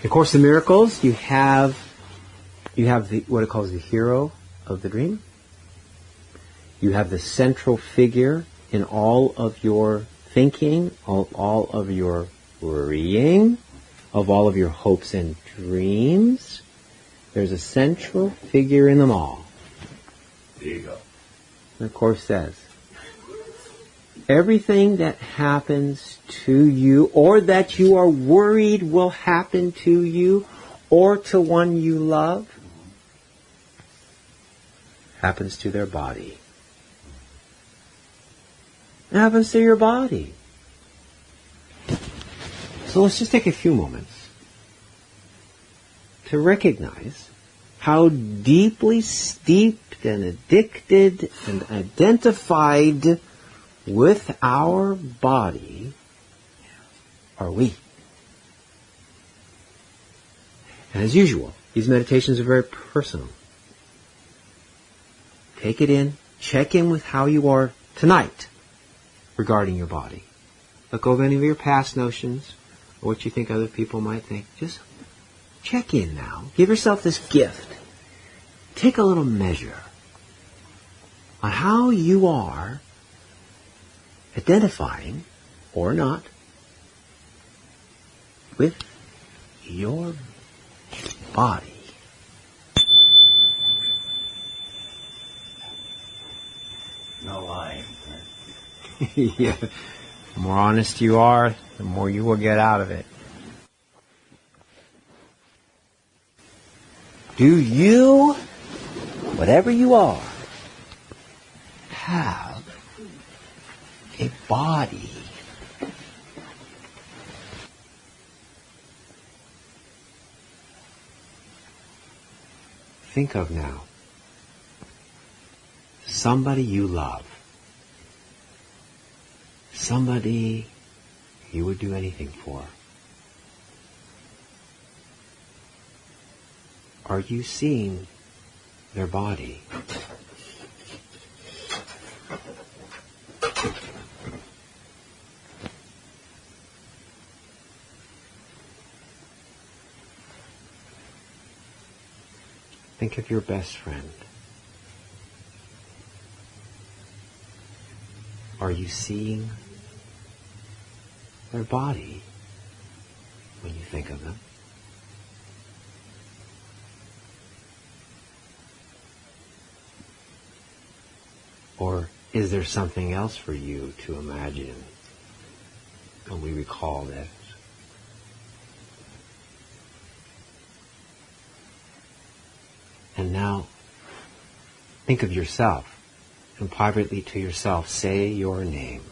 In Course in Miracles, you have what it calls the hero of the dream. You have the central figure in all of your thinking, all of your worrying, of all of your hopes and dreams. There's a central figure in them all. There you go. The Course says, everything that happens to you or that you are worried will happen to you or to one you love happens to their body. It happens to your body. So let's just take a few moments to recognize how deeply steeped and addicted and identified with our body are we. And as usual, these meditations are very personal. Take it in, check in with how you are tonight regarding your body. Let go of any of your past notions or what you think other people might think. Just check in now. Give yourself this gift. Take a little measure on how you are identifying, or not, with your body. No lying. Yeah. The more honest you are, the more you will get out of it. Do you, whatever you are, have a body? Think of now somebody you love. Somebody you would do anything for. Are you seeing their body? Think of your best friend. Are you seeing their body when you think of them? Or is there something else for you to imagine when we recall this? And now, think of yourself, and privately to yourself, say your name.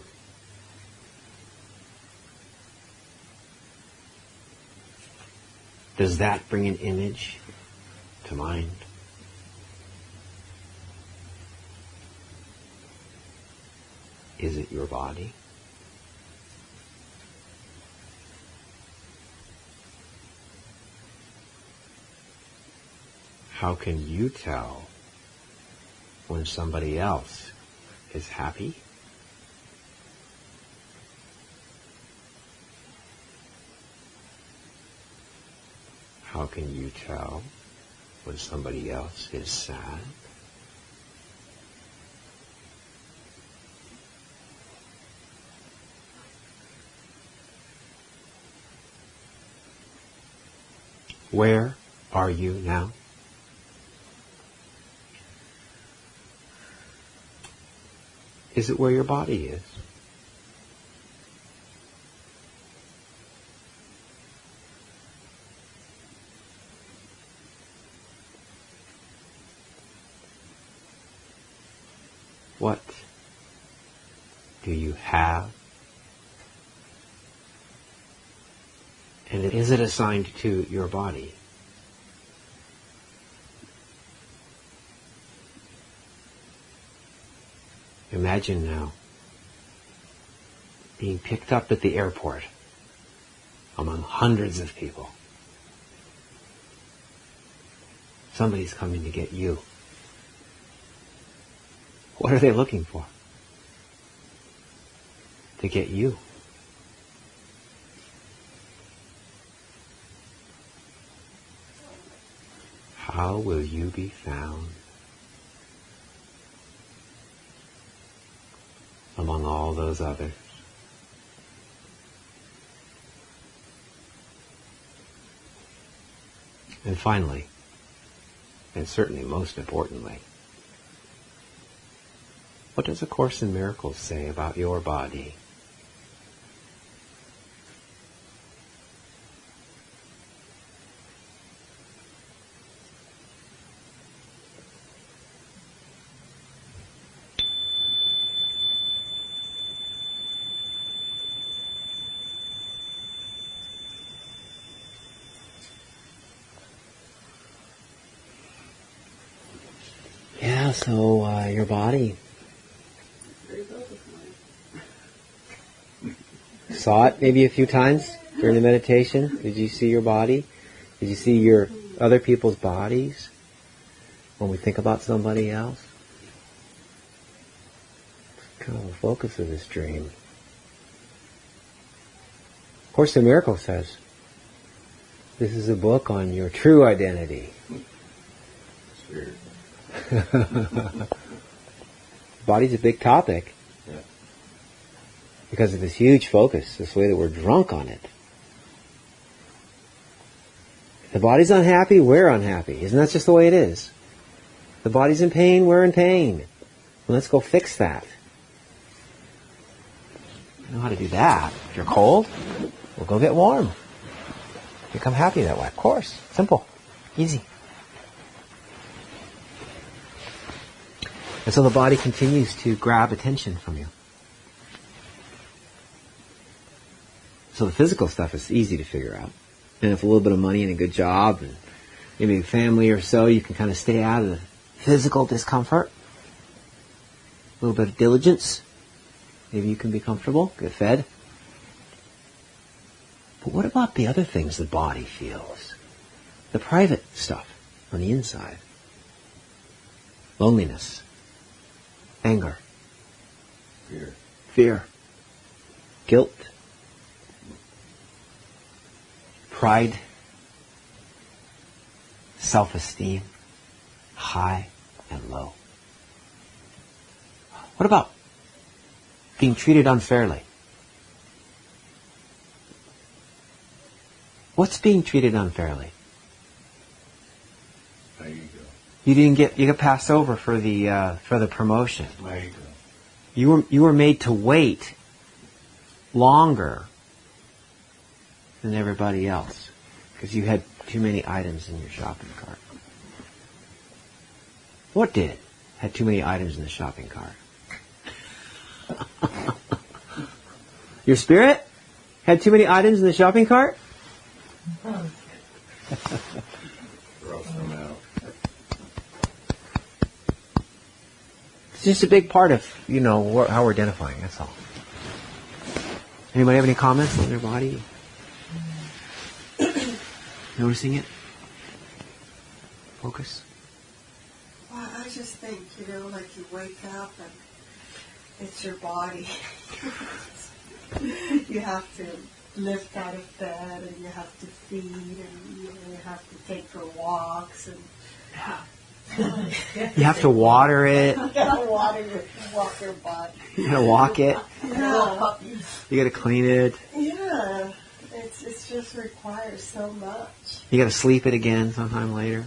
Does that bring an image to mind? Is it your body? How can you tell when somebody else is happy? How can you tell when somebody else is sad? Where are you now? Is it where your body is? What do you have? And is it assigned to your body? Imagine now being picked up at the airport among hundreds of people. Somebody's coming to get you. What are they looking for? To get you. how will you be found among all those others? And finally, and certainly most importantly, what does A Course in Miracles say about your body? Yeah, so your body. Saw it maybe a few times during the meditation? Did you see your body? Did you see your other people's bodies when we think about somebody else? It's kind of the focus of this dream. Course in Miracles says, this is a book on your true identity. Spirit. Body's a big topic. Yeah. Because of this huge focus, this way that we're drunk on it. If the body's unhappy, we're unhappy. Isn't that just the way it is? The body's in pain, we're in pain. Well, let's go fix that. You know how to do that. If you're cold, we'll go get warm. Become happy that way. Of course. Simple. Easy. And so the body continues to grab attention from you. So the physical stuff is easy to figure out. And with a little bit of money and a good job and maybe a family or so, you can kind of stay out of the physical discomfort. A little bit of diligence. Maybe you can be comfortable, get fed. But what about the other things the body feels? The private stuff on the inside. Loneliness. Anger. Fear. Guilt. Pride. Self-esteem. High and low. What about being treated unfairly? What's being treated unfairly? My ego. You got passed over for the promotion. My ego. You were made to wait longer than everybody else because you had too many items in your shopping cart. What did? Had too many items in the shopping cart. Your spirit had too many items in the shopping cart? Gross them out. It's just a big part of, how we're identifying, that's all. Anybody have any comments on their body? Noticing it? Focus? Well, I just think, like you wake up and it's your body. You have to lift out of bed and you have to feed and you have to take for walks and You have to water it. you gotta walk your body. You gotta walk it. Yeah. You gotta clean it. Yeah. It just requires so much. You gotta sleep it again sometime later.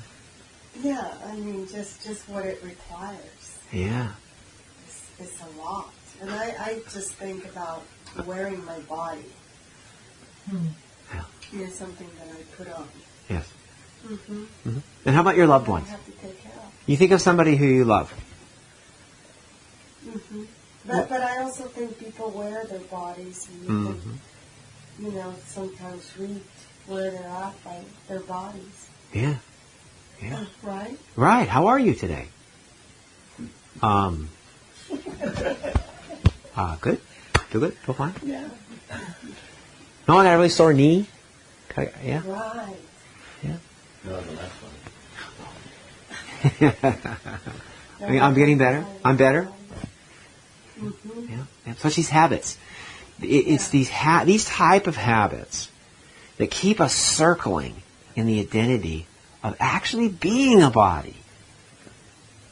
Yeah, I mean just what it requires. Yeah. It's a lot. And I just think about wearing my body. Yeah. It's something that I put on. Yes. Mm-hmm. Mm-hmm. And how about your loved I ones? have to take care of. You think of somebody who you love. Mm-hmm. But I also think people wear their bodies and you can, sometimes read where they're at by their bodies. Yeah. Yeah. Right? Right. How are you today? Good. Feel good? Feel fine? Yeah. No, I got a really sore knee. Yeah. Right. Yeah. No, the next one. I'm getting better. I'm better. Mm-hmm. Yeah. So it's these habits. It's these type of habits that keep us circling in the identity of actually being a body.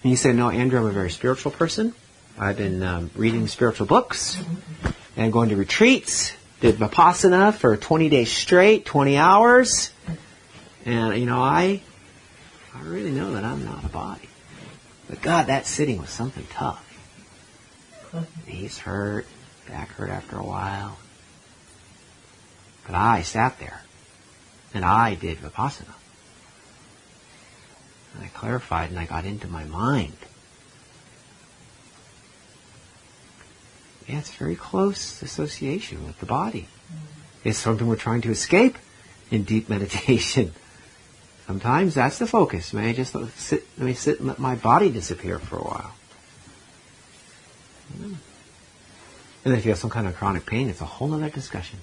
And you say, no, Andrew, I'm a very spiritual person. I've been reading spiritual books and going to retreats. Did Vipassana for 20 days straight, 20 hours. And, you know, I really know that I'm not a body. But God, that sitting was something tough. Knees hurt, back hurt after a while. But I sat there, and I did Vipassana. And I clarified, and I got into my mind. Yeah, it's very close association with the body. It's something we're trying to escape in deep meditation. Sometimes that's the focus. May I just sit and let my body disappear for a while. And then if you have some kind of chronic pain, it's a whole other discussion.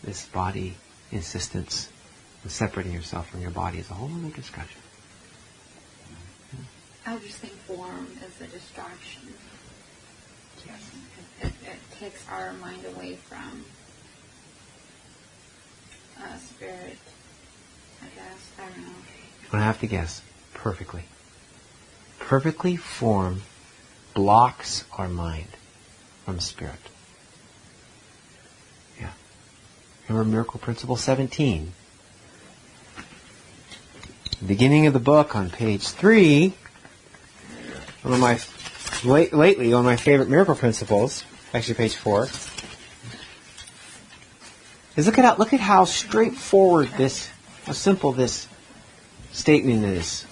This body insistence of separating yourself from your body is a whole other discussion. I just think form is a distraction. Yes. It takes our mind away from spirit, I guess. I don't know. You don't have to guess. Perfectly. Perfectly form blocks our mind from spirit. Yeah. Remember Miracle Principle 17? Beginning of the book on page 3, one of my lately one of my favorite miracle principles, actually page 4, is look at how straightforward how simple this statement is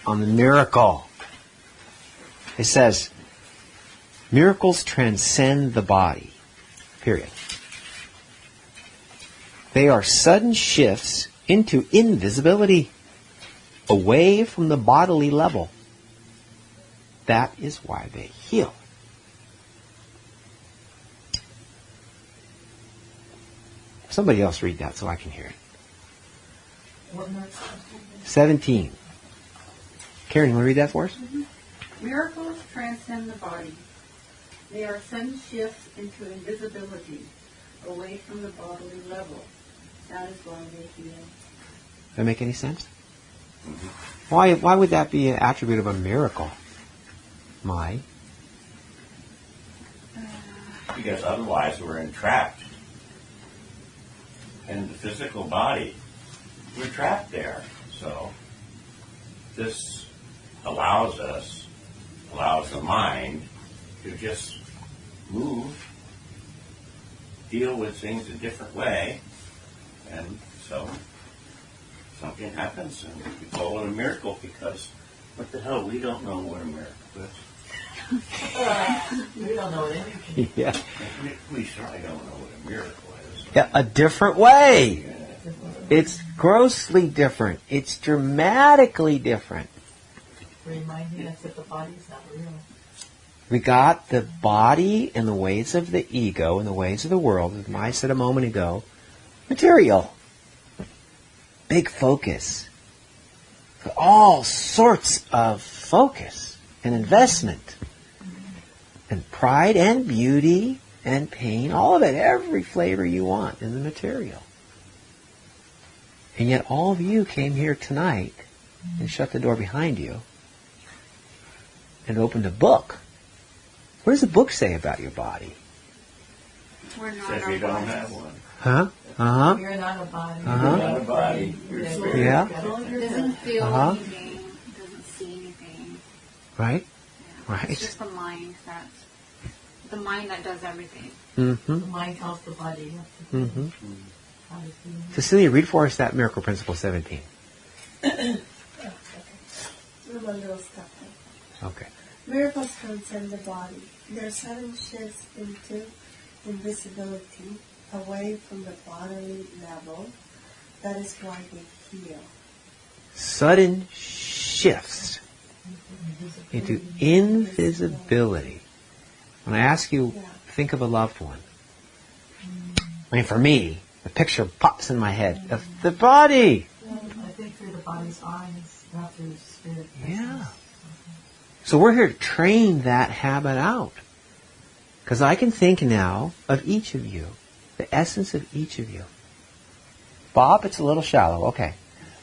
on the miracle. It says, miracles transcend the body. Period. They are sudden shifts into invisibility, away from the bodily level. That is why they heal. Somebody else read that so I can hear it. 17. Karen, you want to read that for us? Mm-hmm. Miracles transcend the body. They are sudden shifts into invisibility, away from the bodily level. That is why they heal. Does that make any sense? Mm-hmm. Why would that be an attribute of a miracle? Mai? Because otherwise we're entrapped in the physical body. We're trapped there. So this allows the mind to just move, deal with things a different way, and so something happens, and we call it a miracle because what the hell, we don't know what a miracle is. We don't know anything. Yeah. We certainly don't know what a miracle is. Yeah, a different way. Yeah. It's grossly different. It's dramatically different. Reminding us that the body's not real. We got the body and the ways of the ego and the ways of the world, as Mai said a moment ago, material. Big focus. All sorts of focus and investment. And pride and beauty and pain, all of it, every flavor you want in the material. And yet all of you came here tonight and shut the door behind you and opened a book. What does the book say about your body? We're not Says our we don't bodies. have one. Huh? Uh-huh. You're not a body. Uh-huh. We're not a body. We're Yeah. spirit. Yeah. It doesn't feel Uh-huh. anything. It doesn't see anything. Right? Yeah. Right. It's just the mind that does everything. Mm-hmm. The mind tells the body Mm-hmm. how to feel. Cecilia, read for us that Miracle Principle 17. One little step. Okay. Miracles transcend the body. Their sudden shifts into invisibility, away from the bodily level. That is why they heal. Sudden shifts into invisibility. When I ask you, think of a loved one. I mean, for me, the picture pops in my head of the body. I think through the body's eyes, not through the spirit. Yeah. So we're here to train that habit out. Because I can think now of each of you, the essence of each of you. Bob, it's a little shallow, okay.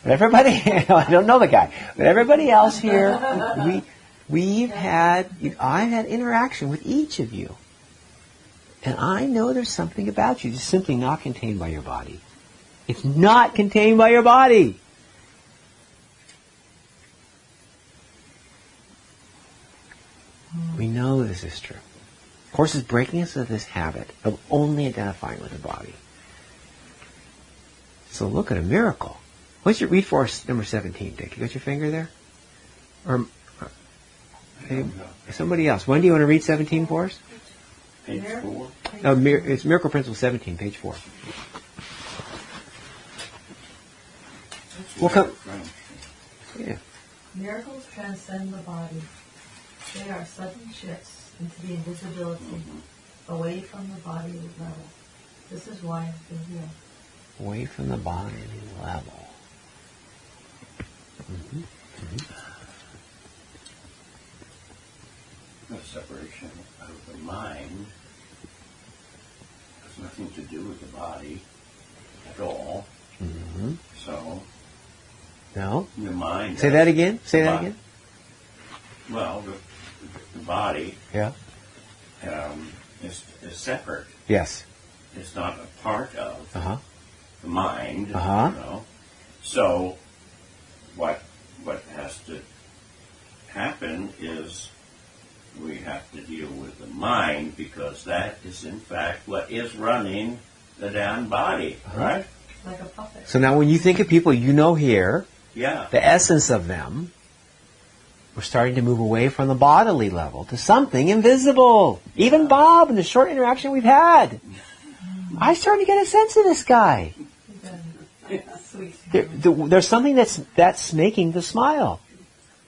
But everybody, I don't know the guy, but everybody else here, I've had interaction with each of you. And I know there's something about you that's simply not contained by your body. It's not contained by your body. We know this is true. Course is breaking us of this habit of only identifying with the body. So look at a miracle. What's your read for us, number 17, Dick? You got your finger there? Or hey, somebody else. When do you want to read 17 for us? Page 4. It's Miracle Principle 17, page 4. We'll come. Yeah. Miracles transcend the body. They are sudden shifts into the invisibility, away from the body level. This is why I've been healed. Away from the body level. Mm-hmm. Mm-hmm. The separation of the mind has nothing to do with the body at all. Mm-hmm. So, No? the mind... Say that again? Say that again? Well, the body Yeah. is separate. Yes. It's not a part of Uh-huh. the mind. Uh-huh. You know? So, what has to happen is we have to deal with the mind, because that is in fact what is running the damn body, right? Like a puppet. So now when you think of people you know here, Yeah. the essence of them, we're starting to move away from the bodily level to something invisible. Even Bob, in the short interaction we've had, I started to get a sense of this guy. Sweet. There's something that's making the smile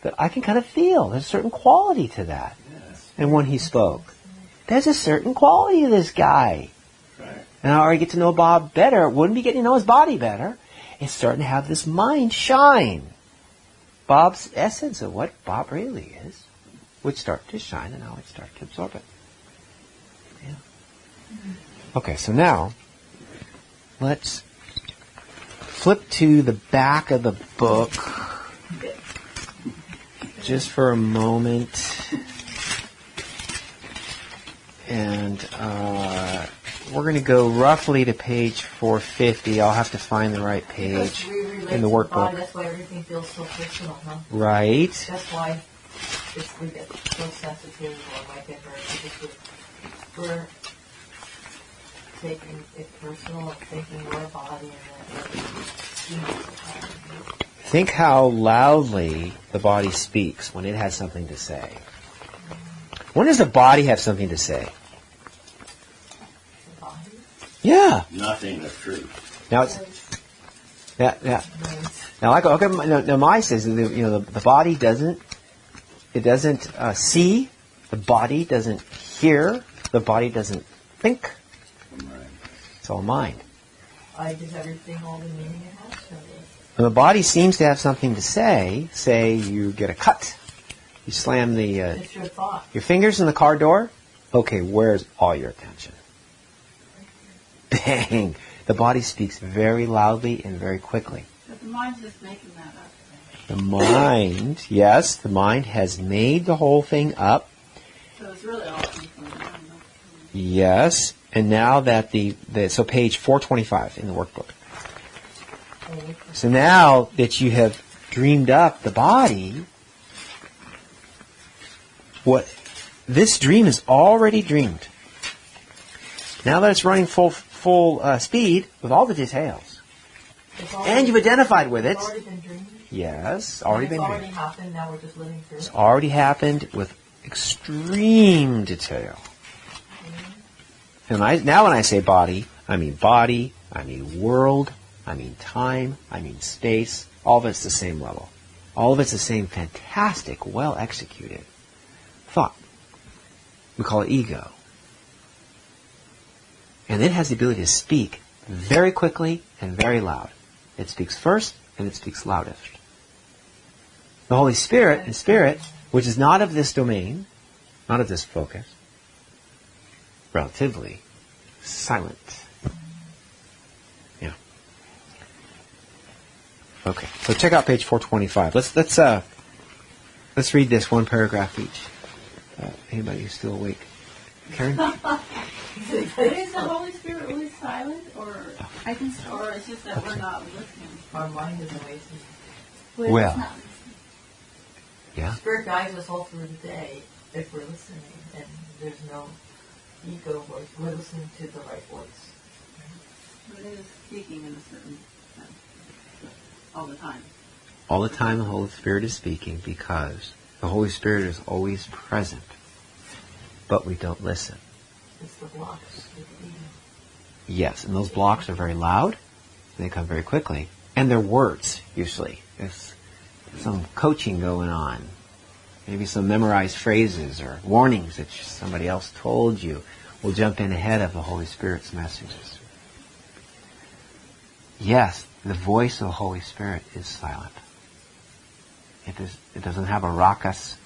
that I can kind of feel. There's a certain quality to that. Yes. And when he spoke, there's a certain quality to this guy. Right. And I already get to know Bob better. Wouldn't be getting to know his body better. It's starting to have this mind shine. Bob's essence of what Bob really is would start to shine, and I would start to absorb it. Yeah. Okay, so now let's flip to the back of the book just for a moment. And we're going to go roughly to page 450. I'll have to find the right page in the workbook. That's why everything feels so personal, huh? Right. That's why we get so sensitive or might get hurt, because we're taking it personal and thinking we're a body and then Think how loudly the body speaks when it has something to say. When does the body have something to say? the body. Yeah. Nothing of truth. Now it's now like okay. Now my says the body doesn't see, the body doesn't hear, the body doesn't think. Right. It's all mind. Does everything hold the meaning it has? And the body seems to have something to say. Say you get a cut, you slam It's your thought. your fingers in the car door. Okay, where's all your attention? Bang! The body speaks very loudly and very quickly. But the mind's just making that up. The mind, yes, the mind has made the whole thing up. So it's really all coming from the mind. not from the- Yes, and now that so page 425 in the workbook. So now that you have dreamed up the body, what this dream is already dreamed. Now that it's running full speed with all the details, and you've identified with it. It's already been dreamed. Yes, already been It's already dreamed. happened. Now we're just living through It's it. already happened with extreme detail. And now when I say body, I mean world, I mean time, I mean space. All of it's the same level. All of it's the same fantastic, well executed thought. We call it ego. And it has the ability to speak very quickly and very loud. It speaks first and it speaks loudest. The Holy Spirit, which is not of this domain, not of this focus, relatively silent. Yeah. Okay, so check out page 425. Let's read this one paragraph each. Anybody who's still awake? Karen? Is the Holy Spirit really silent, or or it's just that we're not listening? Our mind is away from Well. it's not. Yeah. Spirit guides us all through the day if we're listening, and there's no ego voice. We're listening to the right voice. But it is speaking in a certain sense all the time. All the time the Holy Spirit is speaking because the Holy Spirit is always present, but we don't listen. It's the blocks with the ego. Yes, and those blocks are very loud, and they come very quickly, and they're words, usually. There's some coaching going on, maybe some memorized phrases or warnings that somebody else told you will jump in ahead of the Holy Spirit's messages. Yes, the voice of the Holy Spirit is silent. It doesn't have a raucous,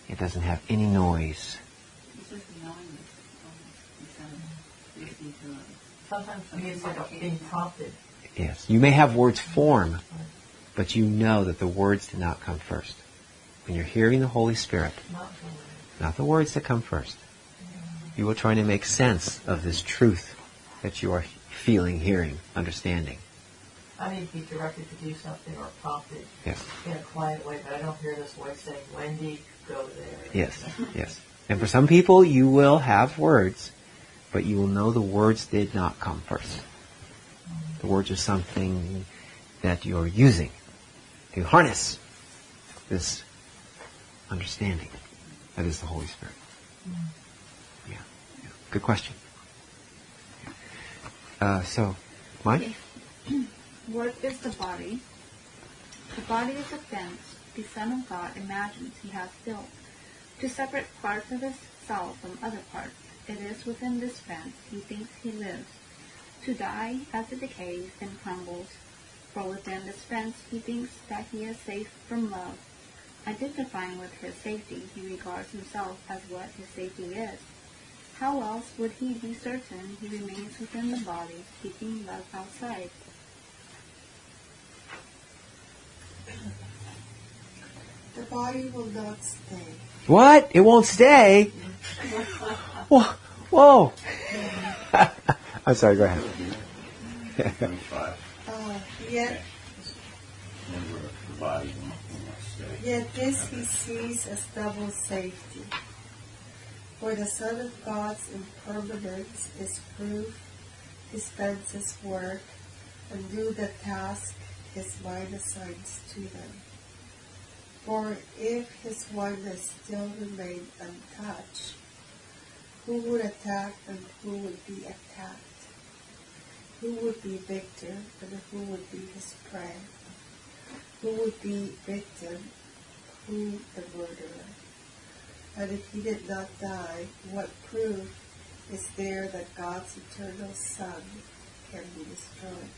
it doesn't have any noise. It's just knowing this instead of listening to it. Sometimes for me it's like being prompted. Yes, you may have words form, but you know that the words did not come first. When you're hearing the Holy Spirit, not the words that come first, you are trying to make sense of this truth that you are feeling, hearing, understanding. I need to be directed to do something or prompted Yes. in a quiet way, but I don't hear this voice saying, Wendy, go there. Yes, yes. And for some people, you will have words, but you will know the words did not come first. The words are something that you're using to harness this understanding that is the Holy Spirit. Yeah. Good question. So, Mike? What is the body? The body is a fence the Son of God imagines he has built to separate parts of himself from other parts. It is within this fence he thinks he lives, to die as it decays and crumbles. For within this fence he thinks that he is safe from love. Identifying with his safety, he regards himself as what his safety is. How else would he be certain he remains within the body, keeping love outside? The body will not stay. What? It won't stay? Whoa. Whoa. I'm sorry, go ahead. 25. Yet Remember, the body will not stay. Yet this he sees as double safety. For the Son of God's impermanence is proof, dispenses work, and do the task his mind assigns to them. For if his oneness still remained untouched, who would attack and who would be attacked? Who would be victor and who would be his prey? Who would be victim? Who the murderer? And if he did not die, what proof is there that God's eternal Son can be destroyed?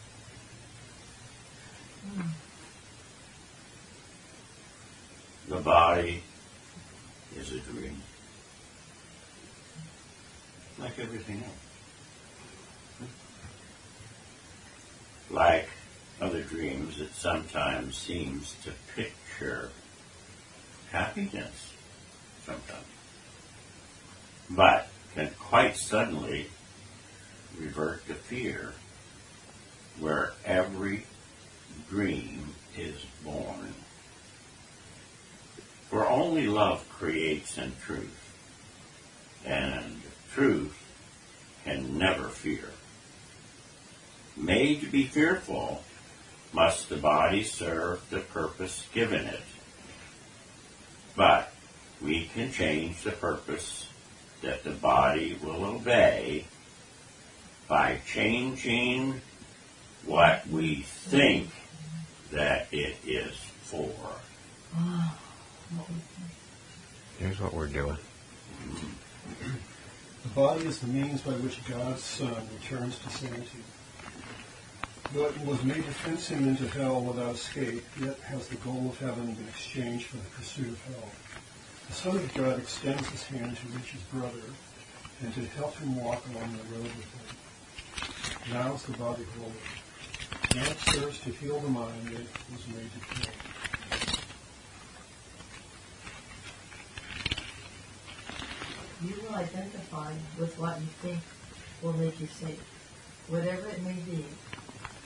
The body is a dream, like everything else. Like other dreams, it sometimes seems to picture happiness, sometimes, but can quite suddenly revert to fear, where every dream is born. For only love creates in truth, and truth can never fear. Made to be fearful, must the body serve the purpose given it. But we can change the purpose that the body will obey by changing what we think that it is for. Here's what we're doing. The body is the means by which God's Son returns to sanity. What was made to fence him into hell without escape, yet has the goal of heaven been exchanged for the pursuit of hell. The Son of God extends his hand to reach his brother and to help him walk along the road with him. Now is the body holy. Now it serves to heal the mind that was made to kill. You will identify with what you think will make you safe. Whatever it may be,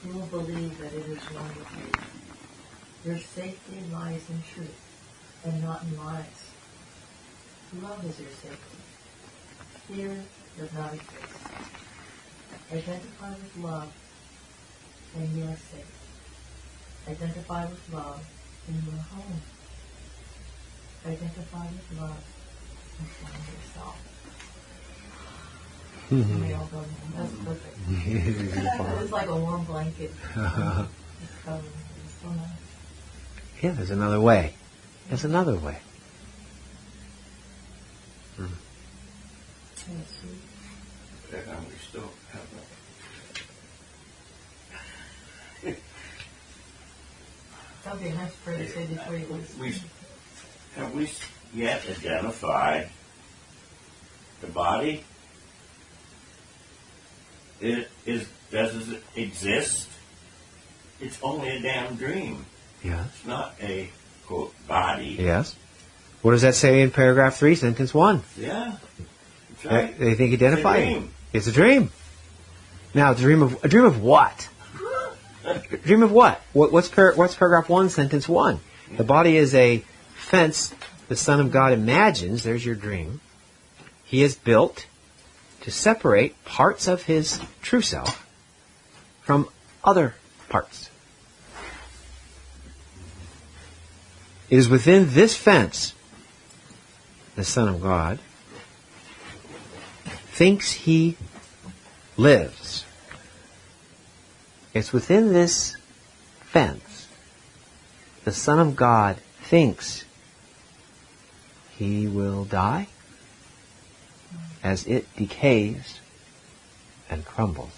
you will believe that it is one with you. Your safety lies in truth and not in lies. Love is your safety. Fear does not exist. Identify with love and you are safe. Identify with love and you are home. Identify with love and find yourself. We all go, that's perfect. It's like a warm blanket. It's covering. It's so nice. Yeah, there's another way. There's another way. And we still have that. That'd be a nice prayer to say before you go. Have we yet identified the body? Does it exist? It's only a damn dream. Yes. It's not a, quote, body. Yes. What does that say in paragraph 3, sentence 1? Yeah. That's right. They think identify. It's a dream. It's a dream. Now, a dream of what? A dream of what? What's paragraph 1, sentence 1? The body is a fence the Son of God imagines. There's your dream. He is built to separate parts of his true self from other parts. It is within this fence the Son of God thinks he lives. It's within this fence the Son of God thinks he will die as it decays and crumbles.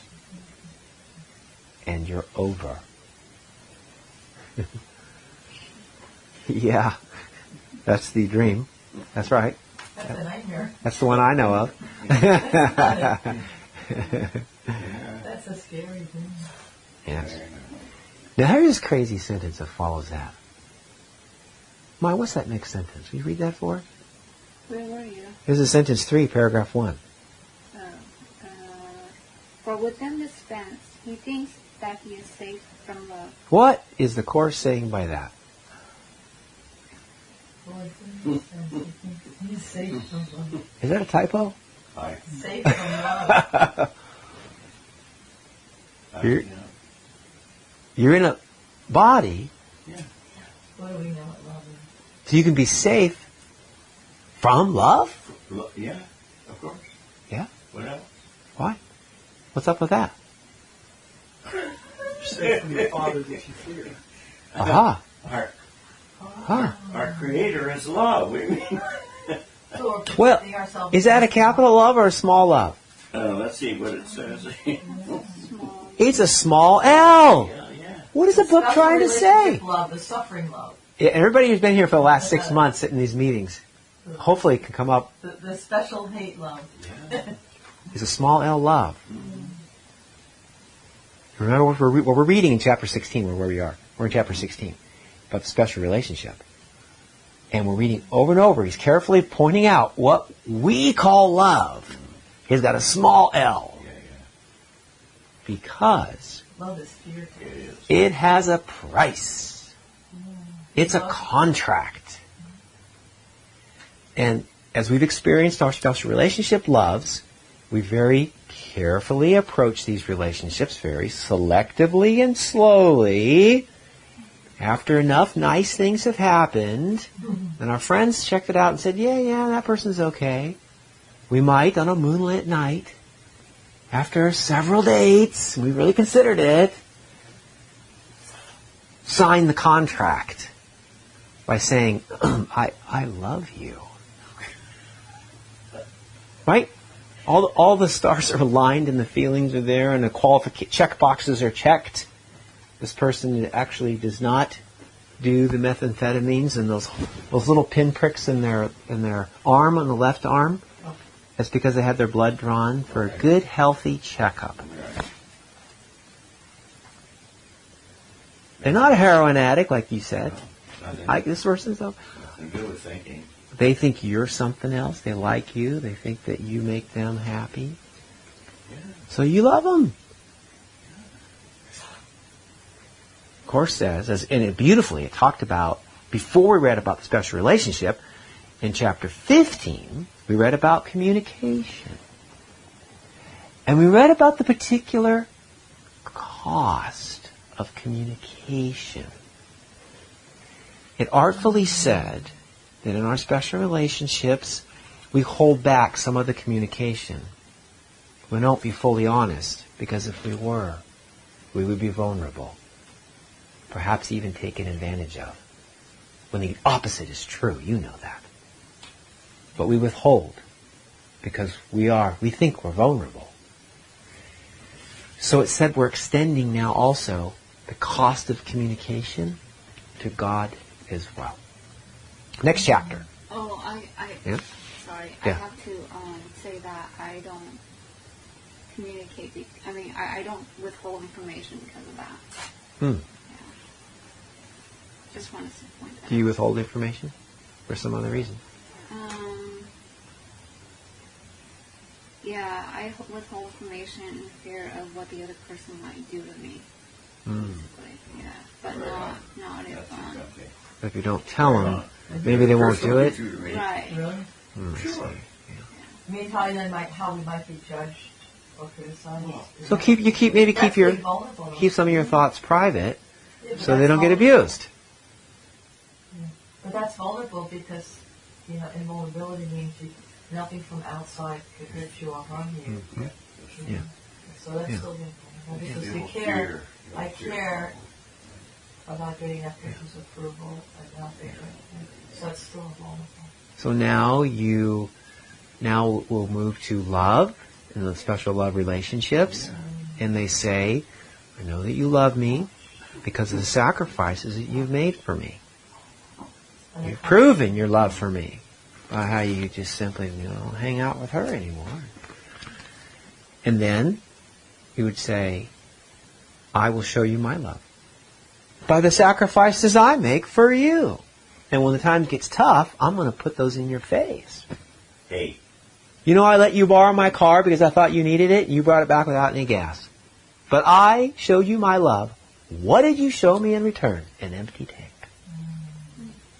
And you're over. Yeah, that's the dream. That's right. That's a nightmare. That's the one I know of. That's a scary thing. Yes. Now here's this crazy sentence that follows that. Maya, what's that next sentence? Will you read that for us? Where were you? Here's a sentence 3, paragraph 1. For within this fence, he thinks that he is safe from love. What is the Course saying by that? He's safe from love. Is that a typo? Hi. Safe from love. You're in a body, Yeah. What do we know what love is? so you can be safe from love? Yeah, of course. Yeah? What else? Why? What's up with that? Safe from the Father that you fear. Aha. Our Creator is love. We mean. So we're Well, protecting ourselves. is that a capital love or a small love? Let's see what it says. Small. It's a small L. Yeah. What is the book Special trying to say? relationship love, the suffering love. Yeah, everybody who's been here for the last 6 months sitting in these meetings, hopefully can come up. The special hate love. It's a small L love. Remember what we're reading in chapter 16, where we are. We're in chapter 16, about the special relationship. And we're reading over and over. He's carefully pointing out what we call love. He's got a small L. Because Love is fear too. it has a price. It's a contract. And as we've experienced our special relationship loves, we very carefully approach these relationships very selectively and slowly. After enough nice things have happened, and our friends checked it out and said, yeah, that person's okay. We might, on a moonlit night, after several dates, we really considered it, sign the contract by saying, I love you. Right? All the stars are aligned and the feelings are there and the check boxes are checked. This person actually does not do the methamphetamines and those little pinpricks in their arm, on the left arm. That's because they had their blood drawn for a good, healthy checkup. They're not a heroin addict, like you said. Nothing, This person's though. nothing to do with thinking. They think you're something else. They like you. They think that you make them happy. Yeah. So you love them. Course says, and it beautifully, it talked about, before we read about the special relationship, in chapter 15, we read about communication. And we read about the particular cost of communication. It artfully said that in our special relationships, we hold back some of the communication. We don't be fully honest, because if we were, we would be vulnerable. Perhaps even taken advantage of. When the opposite is true, you know that. But we withhold because we think we're vulnerable. So it said we're extending now also the cost of communication to God as well. Next chapter. Oh, Yeah? sorry. Yeah. I have to say that I don't communicate. I don't withhold information because of that. Hmm. Just wanted to point that Do you withhold information for some other reason? Yeah, I withhold information in fear of what the other person might do to me. Hmm. Basically, yeah. But Right. not That's if, okay. If you don't tell them, maybe they won't do it. right. Really? I see. Sure. I mean, how we might be judged or criticized. So keep That's being vulnerable. keep some of your thoughts private, Yeah, but so they that's don't get vulnerable. abused. Yeah. But that's vulnerable because, invulnerability means nothing from outside could hurt you or harm you. Mhm. Yeah. So that's Yeah. still being vulnerable because You you don't care. fear. You I don't fear. care about getting that person's approval and not being so it's still vulnerable. So now we'll move to love and the special love relationships, and they say, I know that you love me because of the sacrifices that you've made for me. And You've proven your love for me by how you just simply don't hang out with her anymore. And then you would say, I will show you my love by the sacrifices I make for you. And when the time gets tough, I'm going to put those in your face. Hey, I let you borrow my car because I thought you needed it, and you brought it back without any gas. But I showed you my love. What did you show me in return? An empty tank.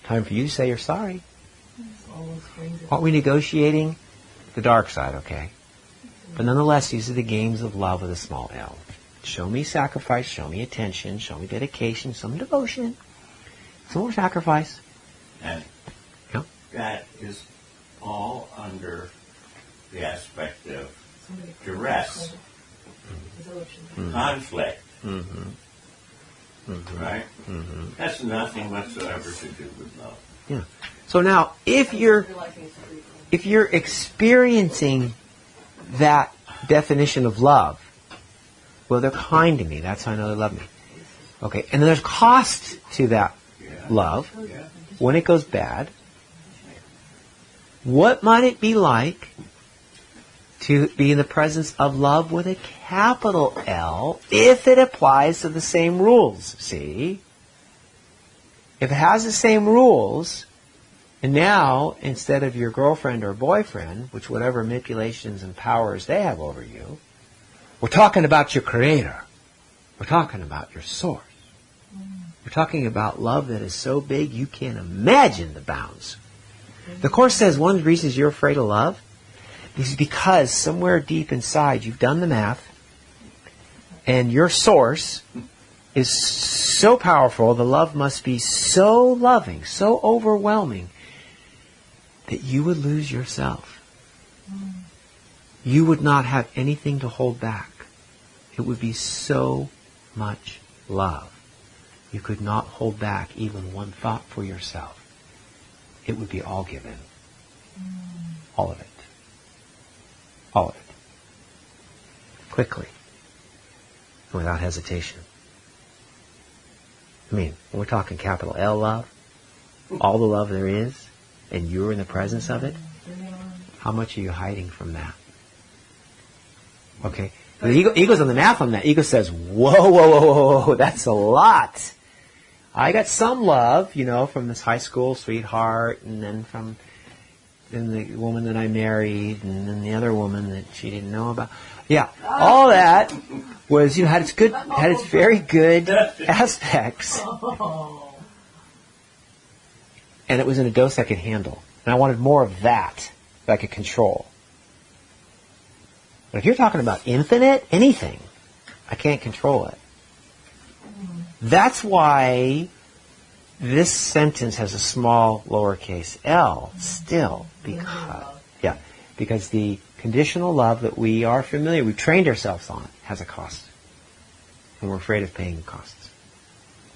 Time for you to say you're sorry. Aren't we negotiating the dark side, okay? But nonetheless, these are the games of love with a small L. Show me sacrifice, show me attention, show me dedication, some devotion, some more sacrifice. and Yeah. that is all under the aspect of duress, conflict, Mm-hmm. Mm-hmm. right? Mm-hmm. That's nothing whatsoever to do with love. Yeah. So now, if you're experiencing that definition of love, well, they're kind to me. That's how I know they love me. Okay. And then there's cost to that love when it goes bad. What might it be like to be in the presence of love with a capital L if it applies to the same rules? See? If it has the same rules, and now, instead of your girlfriend or boyfriend, which whatever manipulations and powers they have over you, we're talking about your creator. We're talking about your source. We're talking about love that is so big you can't imagine the bounds. The Course says one of the reasons you're afraid of love is because somewhere deep inside you've done the math and your source is so powerful, the love must be so loving, so overwhelming, that you would lose yourself. You would not have anything to hold back. It would be so much love. You could not hold back even one thought for yourself. It would be all given. All of it. All of it. Quickly. Without hesitation. I mean, when we're talking capital L love, all the love there is, and you're in the presence of it, how much are you hiding from that? Okay? The ego's on the math on that. Ego says, whoa, whoa, whoa, whoa, whoa, that's a lot. I got some love, from this high school sweetheart, and then from the woman that I married, and then the other woman that she didn't know about. Yeah, all that was, had its very good aspects. And it was in a dose I could handle. And I wanted more of that I could control. But if you're talking about infinite, anything, I can't control it. That's why this sentence has a small lowercase l still, because the conditional love that we are familiar, we've trained ourselves on, has a cost. And we're afraid of paying the costs.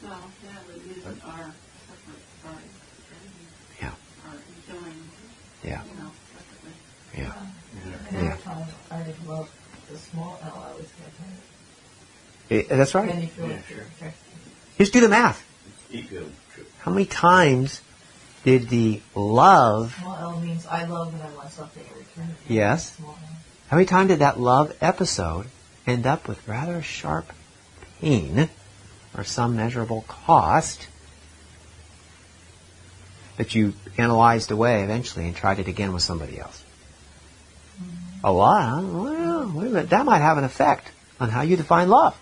Well, yeah, we're using our separate body. Yeah. Our enjoying, Yeah. separately. Yeah. And every time I love the small L, I always get That's right. Then you feel like you're affected. Just do the math. Ego. How many times did the love, Small L means I love and I want something in return. Yes. Small L. how many times did that love episode end up with rather sharp pain or some measurable cost that you analyzed away eventually and tried it again with somebody else? A lot, huh? Well, wait a minute. That might have an effect on how you define love.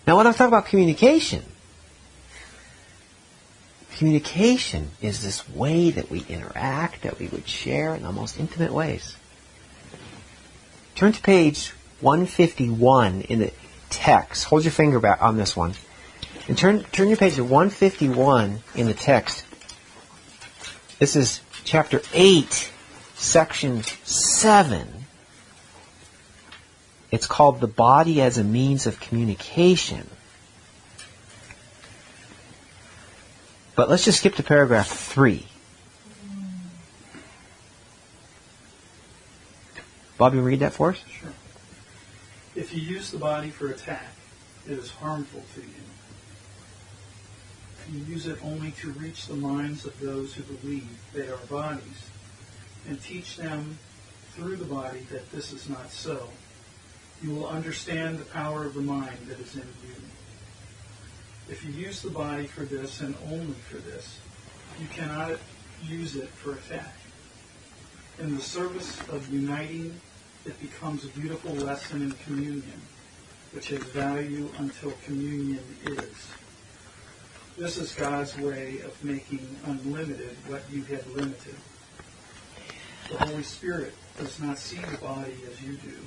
Now, when I'm talking about communication is this way that we interact, that we would share in the most intimate ways. Turn to page 151 in the text. Hold your finger back on this one. And turn your page to 151 in the text. This is chapter 8, section 7. It's called The Body as a Means of Communication. But let's just skip to paragraph 3. Bobby, read that for us? Sure. If you use the body for attack, it is harmful to you. You use it only to reach the minds of those who believe they are bodies, and teach them through the body that this is not so. You will understand the power of the mind that is in you. If you use the body for this and only for this, you cannot use it for attack. In the service of uniting, it becomes a beautiful lesson in communion, which has value until communion is. This is God's way of making unlimited what you had limited. The Holy Spirit does not see the body as you do,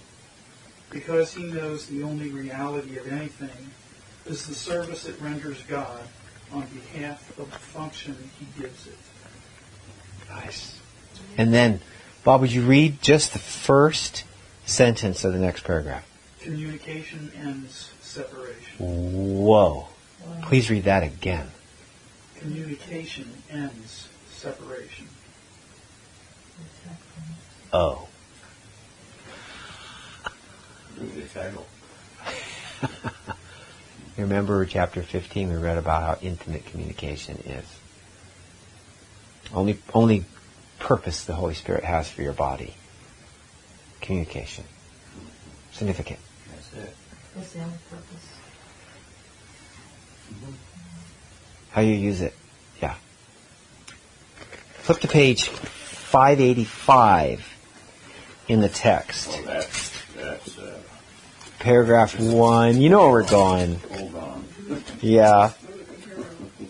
because he knows the only reality of anything is the service it renders God on behalf of the function he gives it. Nice. And then, Bob, would you read just the first sentence of the next paragraph? Communication ends separation. Whoa. Please read that again. Communication ends separation. Oh. The title. Remember chapter 15, we read about how intimate communication is. Only purpose the Holy Spirit has for your body. Communication. Significant. That's it. That's the only purpose. How you use it. Yeah. Flip to page 585 in the text. Oh, that's Paragraph 1. You know where we're going. hold on. Yeah.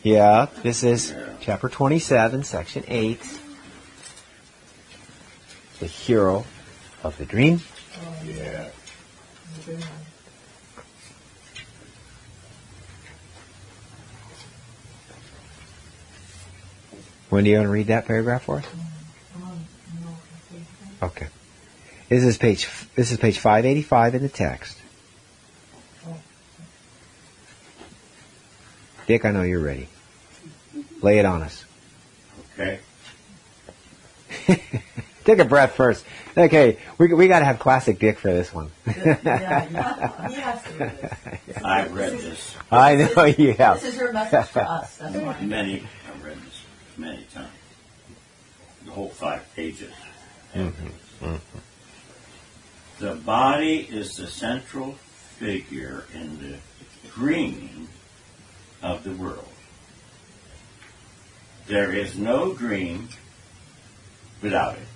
Yeah. This is chapter 27, section 8. The hero of the dream. Yeah. When do you want to read that paragraph for us? Okay. This is page 585 in the text. Dick, I know you're ready. Lay it on us. Okay. Take a breath first. Okay, we got to have classic Dick for this one. He has to read this. I've read this I know you have. This is your message for us. That's why. I've read this many times. The whole 5 pages. The body is the central figure in the dream of the world. There is no dream without it,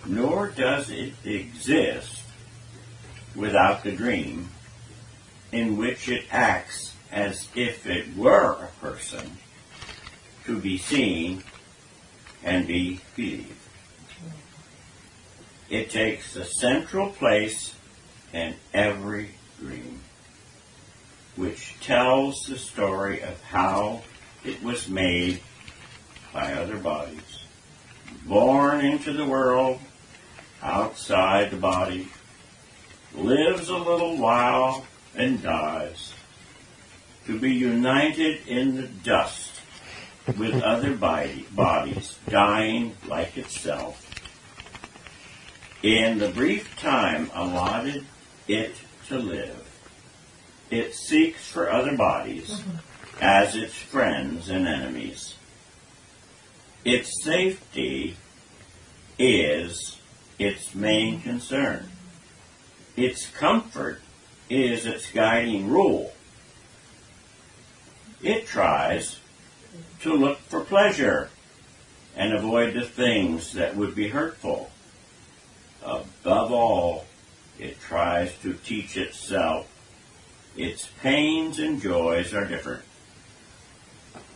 nor does it exist without the dream, in which it acts as if it were a person to be seen and be believed. It takes a central place in every dream, which tells the story of how it was made by other bodies, born into the world outside the body, lives a little while and dies, to be united in the dust with other bodies dying like itself. In the brief time allotted it to live, it seeks for other bodies as its friends and enemies. Its safety is its main concern. Its comfort is its guiding rule. It tries to look for pleasure and avoid the things that would be hurtful. Above all, it tries to teach itself its pains and joys are different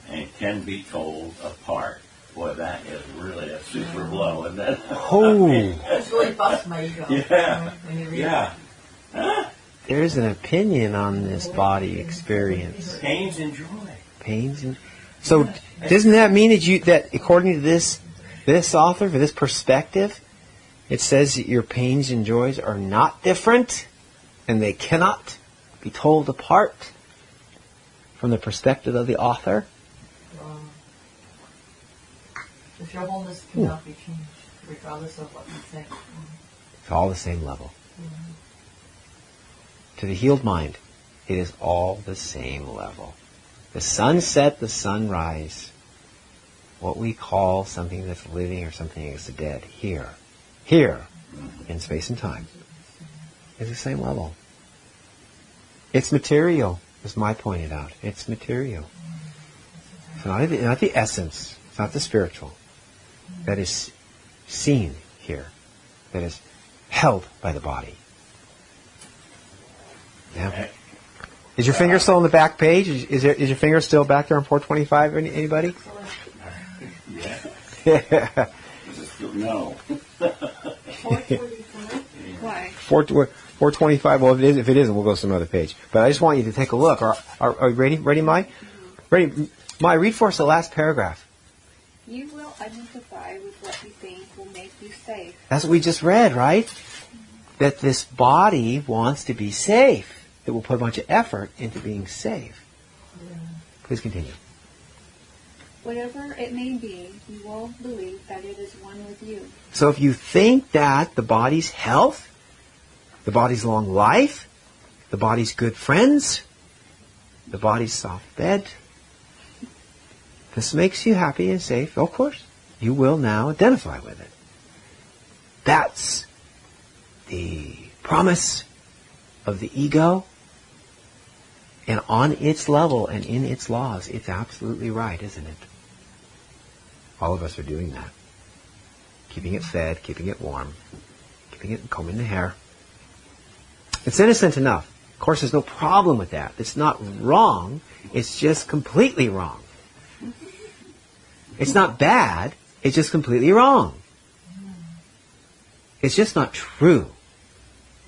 and can be told apart. Boy, that is really a super blow, isn't it? Oh, It's really busts my ego. Yeah. When you read Yeah. there's an opinion on this body experience. Pains and joy. Pains and so doesn't that mean that according to this author, for this perspective, it says that your pains and joys are not different and they cannot be told apart from the perspective of the author? If your wholeness cannot be changed, regardless of what you think. It's all the same level. To the healed mind, it is all the same level. The sunset, the sunrise, what we call something that's living or something that's dead, here, in space and time, is the same level. It's material, as Mai pointed out. It's material. It's not the essence. It's not the spiritual. That is seen here. That is held by the body. Yeah. Is your finger still on the back page? Is your finger still back there on 425? Anybody? Yeah. No. 425? Why? 425. Well, if it isn't, we'll go to some other page. But I just want you to take a look. Are you ready? Ready, Mai? Ready? Mai, read for us the last paragraph. You will identify with what you think will make you safe. That's what we just read, right? That this body wants to be safe. It will put a bunch of effort into being safe. Please continue. Whatever it may be, you will believe that it is one with you. So if you think that the body's health, the body's long life, the body's good friends, the body's soft bed, this makes you happy and safe, of course, you will now identify with it. That's the promise of the ego. And on its level and in its laws, it's absolutely right, isn't it? All of us are doing that. Keeping it fed, keeping it warm, keeping it combing the hair. It's innocent enough. Of course, there's no problem with that. It's not wrong. It's just completely wrong. It's not bad. It's just completely wrong. It's just not true.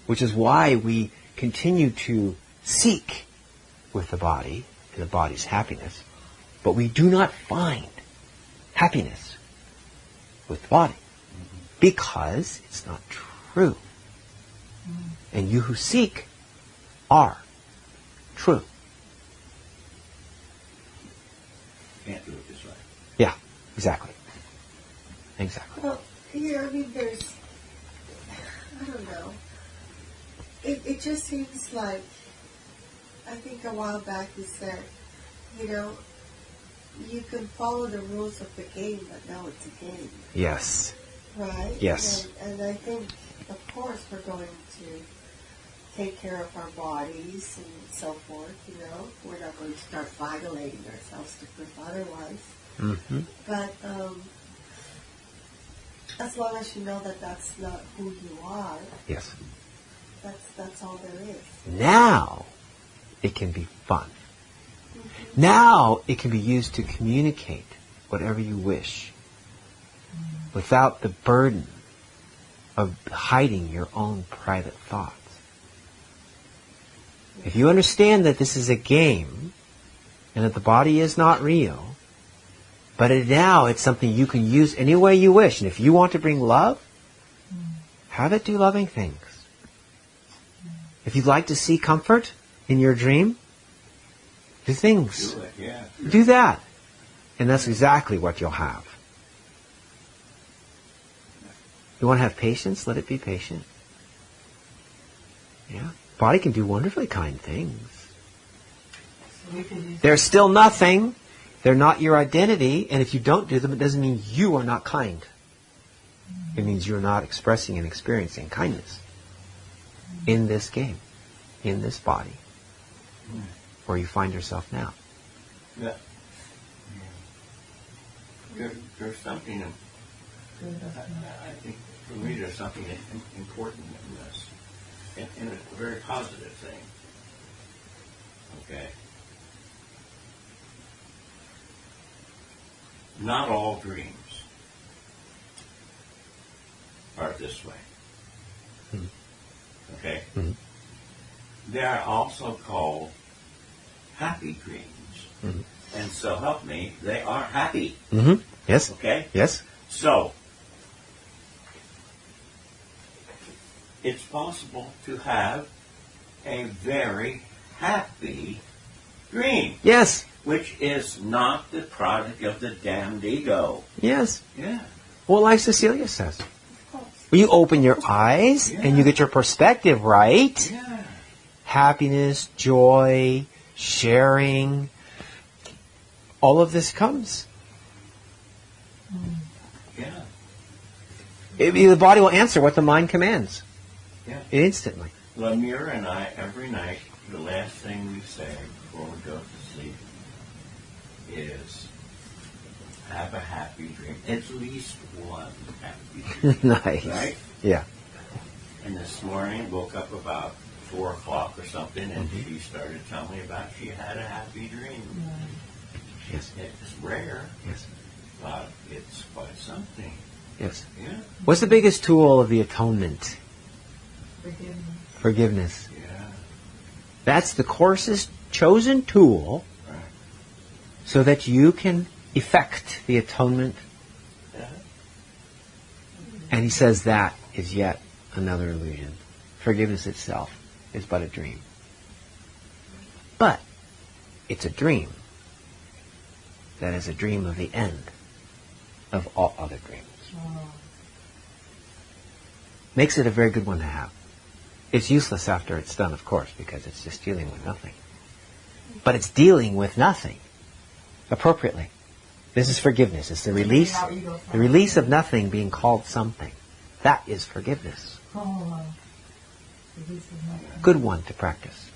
Which is why we continue to seek with the body and the body's happiness. But we do not find happiness with the body. Because it's not true. And you who seek are true. Can't do it this way. Yeah, exactly. Exactly. Well, yeah, I mean, there's, I don't know. It just seems like, I think a while back you said, you can follow the rules of the game, but now it's a game. Yes. Right? Yes. And I think, of course, we're going to take care of our bodies and so forth, We're not going to start violating ourselves to prove otherwise. Mm-hmm. But as long as you know that that's not who you are, Yes. that's all there is. Now it can be fun. Mm-hmm. Now it can be used to communicate whatever you wish without the burden of hiding your own private thoughts. If you understand that this is a game and that the body is not real, but now it's something you can use any way you wish. And if you want to bring love, have it do loving things. If you'd like to see comfort in your dream, do things. Do it, yeah. Do that. And that's exactly what you'll have. You want to have patience? Let it be patient. Yeah. Body can do wonderfully kind things. They're still nothing. They're not your identity. And if you don't do them, it doesn't mean you are not kind. It means you're not expressing and experiencing kindness in this game, in this body, where you find yourself now. Yeah. There's something, I think for me there's something important in this, and it's a very positive thing. Okay? Not all dreams are this way. Mm-hmm. Okay? Mm-hmm. They are also called happy dreams. Mm-hmm. And so help me, they are happy. Mm-hmm. Yes. Okay? Yes. So, it's possible to have a very happy dream. Yes. Which is not the product of the damned ego. Yes. Yeah. Well, like Cecilia says, when you open your eyes and you get your perspective right, Yeah. happiness, joy, sharing, all of this comes. Yeah. The body will answer what the mind commands. Yeah. Instantly. Lemire and I, every night, the last thing we say before we go to sleep is, have a happy dream. At least one happy dream. Nice. Right? Yeah. And this morning, woke up about 4 o'clock or something, and she started telling me about she had a happy dream. Yes. It's rare, Yes. but it's quite something. Yes. Yeah. What's the biggest tool of the atonement? Forgiveness. Forgiveness. Yeah. That's the coarsest chosen tool Right. so that you can effect the atonement. Yeah. And he says that is yet another illusion. Forgiveness itself is but a dream. But it's a dream that is a dream of the end of all other dreams. Makes it a very good one to have. It's useless after it's done, of course, because it's just dealing with nothing. But it's dealing with nothing appropriately. This is forgiveness. It's the release of nothing being called something. That is forgiveness. Good one to practice.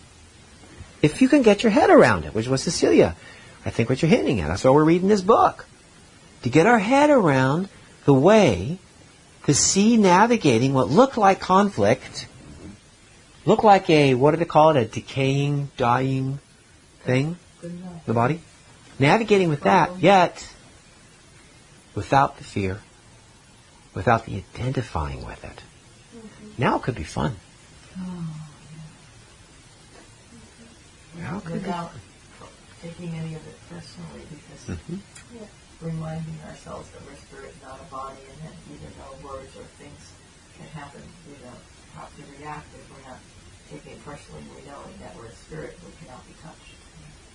If you can get your head around it, which was Cecilia, I think what you're hinting at. That's why we're reading this book. To get our head around the way to see navigating what looked like conflict, looked like a, what did they call it, a decaying, dying thing, the body. Navigating with that, yet without the fear, without the identifying with it. Now it could be fun. Now it could be Without taking any of it personally, because reminding ourselves that we're spirit, not a body, and that even though words or things can happen, we don't have to react if we're not taking it personally. We know that we're a spirit, we cannot be touched.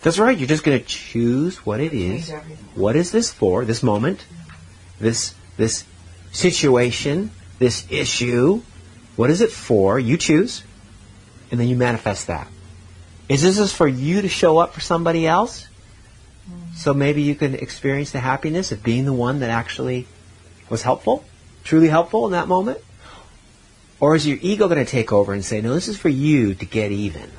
That's right. You're just going to choose what it is. What is this for? This moment, this situation, this issue. What is it for? You choose, and then you manifest that. Is this for you to show up for somebody else? So maybe you can experience the happiness of being the one that actually was helpful, truly helpful in that moment? Or is your ego going to take over and say, no, this is for you to get even.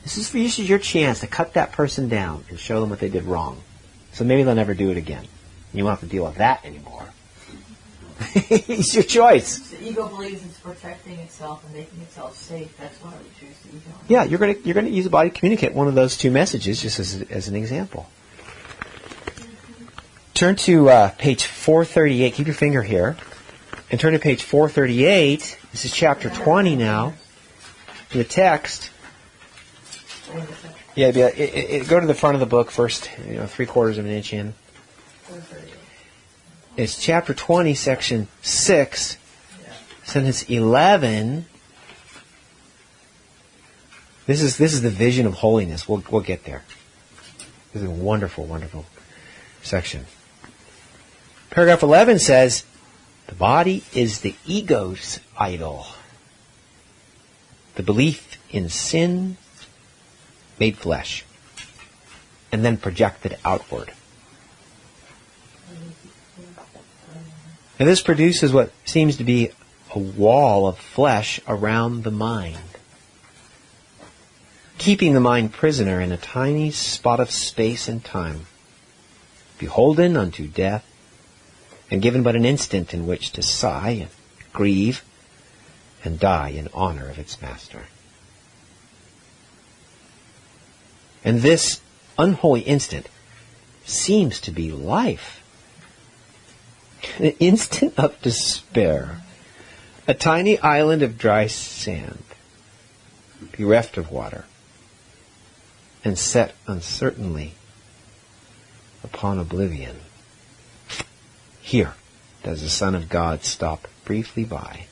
This is your chance to cut that person down and show them what they did wrong. So maybe they'll never do it again. You won't have to deal with that anymore. It's your choice. The ego believes it's protecting itself and making itself safe. That's why we choose the ego. Yeah, you're going to use the body to communicate one of those two messages, just as an example. Turn to page 438. Keep your finger here. And turn to page 438. This is chapter 20 now. In the text. Yeah, go to the front of the book first, 3/4 of an inch in. It's chapter 20, section 6, sentence 11. This is the vision of holiness. We'll get there. This is a wonderful, wonderful section. Paragraph 11 says, the body is the ego's idol. The belief in sin made flesh and then projected outward. And this produces what seems to be a wall of flesh around the mind, keeping the mind prisoner in a tiny spot of space and time, beholden unto death, and given but an instant in which to sigh and grieve and die in honor of its master. And this unholy instant seems to be life. An instant of despair. A tiny island of dry sand, bereft of water, and set uncertainly upon oblivion. Here does the Son of God stop briefly by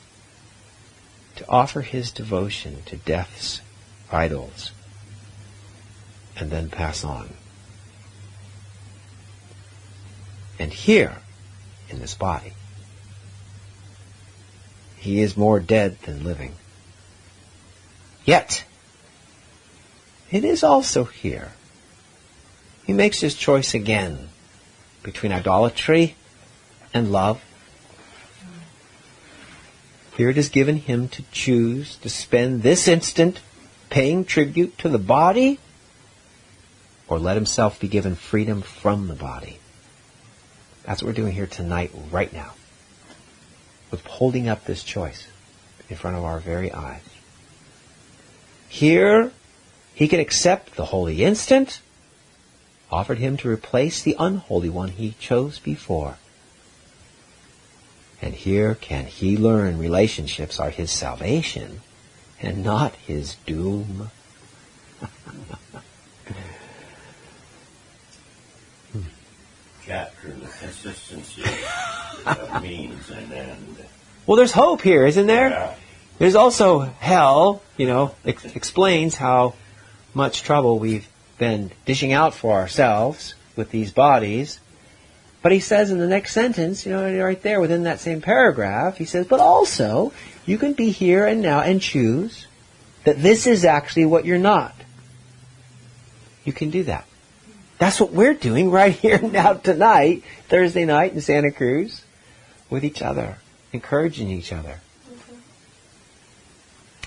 to offer his devotion to death's idols and then pass on. And here, in this body, he is more dead than living. Yet, it is also here he makes his choice again between idolatry and love. Here it is given him to choose to spend this instant paying tribute to the body, or let himself be given freedom from the body. That's what we're doing here tonight, right now, with holding up this choice in front of our very eyes. Here, he can accept the holy instant, offered him to replace the unholy one he chose before. And here can he learn relationships are his salvation and not his doom. Chapter the consistency of means and end. Well, there's hope here, isn't there? Yeah. There's also hell, explains how much trouble we've been dishing out for ourselves with these bodies. But he says in the next sentence, right there within that same paragraph, he says, but also, you can be here and now and choose that this is actually what you're not. You can do that. That's what we're doing right here now tonight, Thursday night in Santa Cruz, with each other, encouraging each other.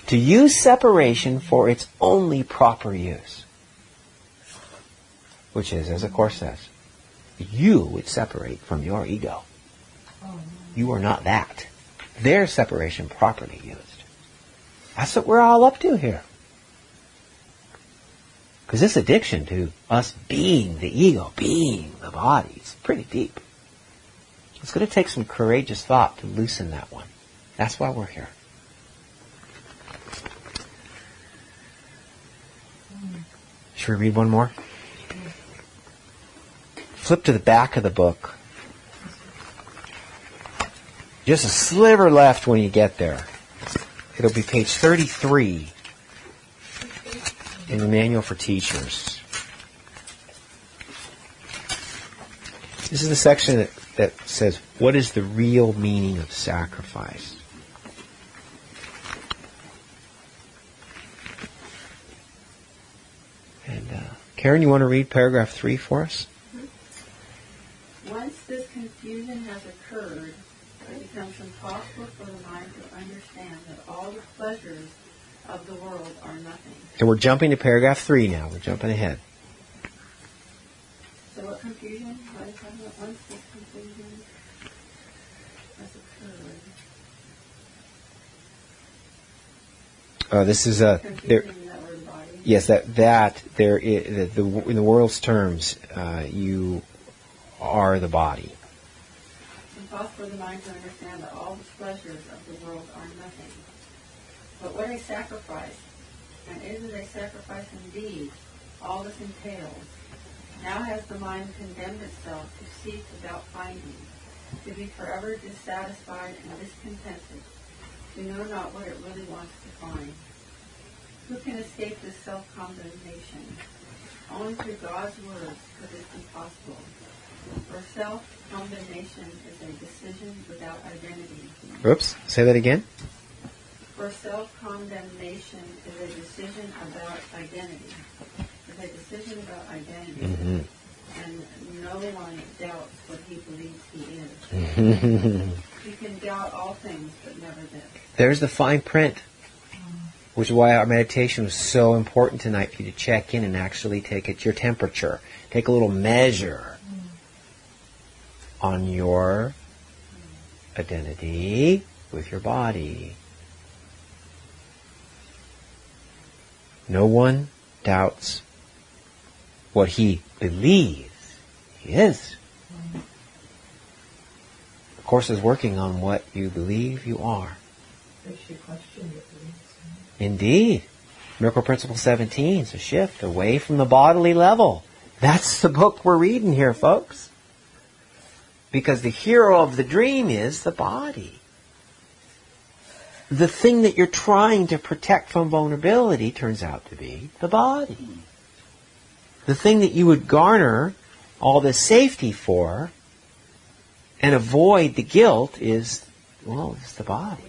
To use separation for its only proper use, which is, as the Course says, you would separate from your ego. You are not that. Their separation properly used. That's what we're all up to here. Because this addiction to us being the ego, being the body, is pretty deep. It's going to take some courageous thought to loosen that one. That's why we're here. Should we read one more? Flip to the back of the book. Just a sliver left when you get there. It'll be page 33 in the Manual for Teachers. This is the section that says, what is the real meaning of sacrifice? And Karen, you want to read paragraph 3 for us? Once this confusion has occurred, It becomes impossible for the mind to understand that all the pleasures of the world are nothing. And we're jumping to paragraph 3 now. We're jumping ahead. So what confusion? What are you talking about? Once this confusion has occurred. This is a... Confusion that word body. Yes, in the world's terms, you are the body. It's impossible for the mind to understand that all the pleasures of the world are nothing. But what a sacrifice, and is it a sacrifice indeed, all this entails. Now has the mind condemned itself to seek without finding, to be forever dissatisfied and discontented, to know not what it really wants to find. Who can escape this self-condemnation? Only through God's word could this be possible. For self-condemnation is a decision without identity. Oops, say that again. For self-condemnation is a decision about identity. It's a decision about identity. Mm-hmm. And no one doubts what he believes he is. He can doubt all things, but never this. There's the fine print, which is why our meditation was so important tonight for you to check in and actually take your temperature. Take a little measure on your identity with your body. No one doubts what he believes he is. The Course is working on what you believe you are. Makes you question your beliefs. Indeed. Miracle Principle 17 is a shift away from the bodily level. That's the book we're reading here, folks. Because the hero of the dream is the body. The thing that you're trying to protect from vulnerability turns out to be the body. The thing that you would garner all this safety for and avoid the guilt is the body.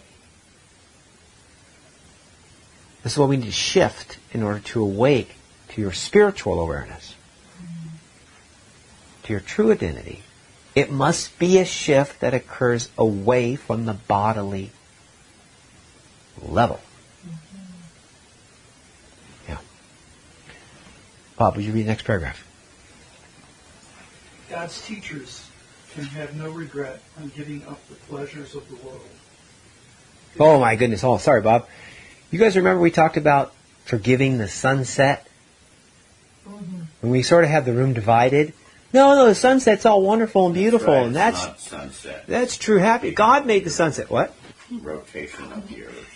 This is what we need to shift in order to awake to your spiritual awareness, to your true identity. It must be a shift that occurs away from the bodily level. Yeah. Bob, would you read the next paragraph? God's teachers can have no regret on giving up the pleasures of the world. Oh my goodness. Oh, sorry, Bob. You guys remember we talked about forgiving the sunset? Mm-hmm. When we sort of have the room divided? No, the sunset's all wonderful and beautiful. Right, And it's that's not sunset. That's true happy. God made the sunset. What? Rotation of the earth.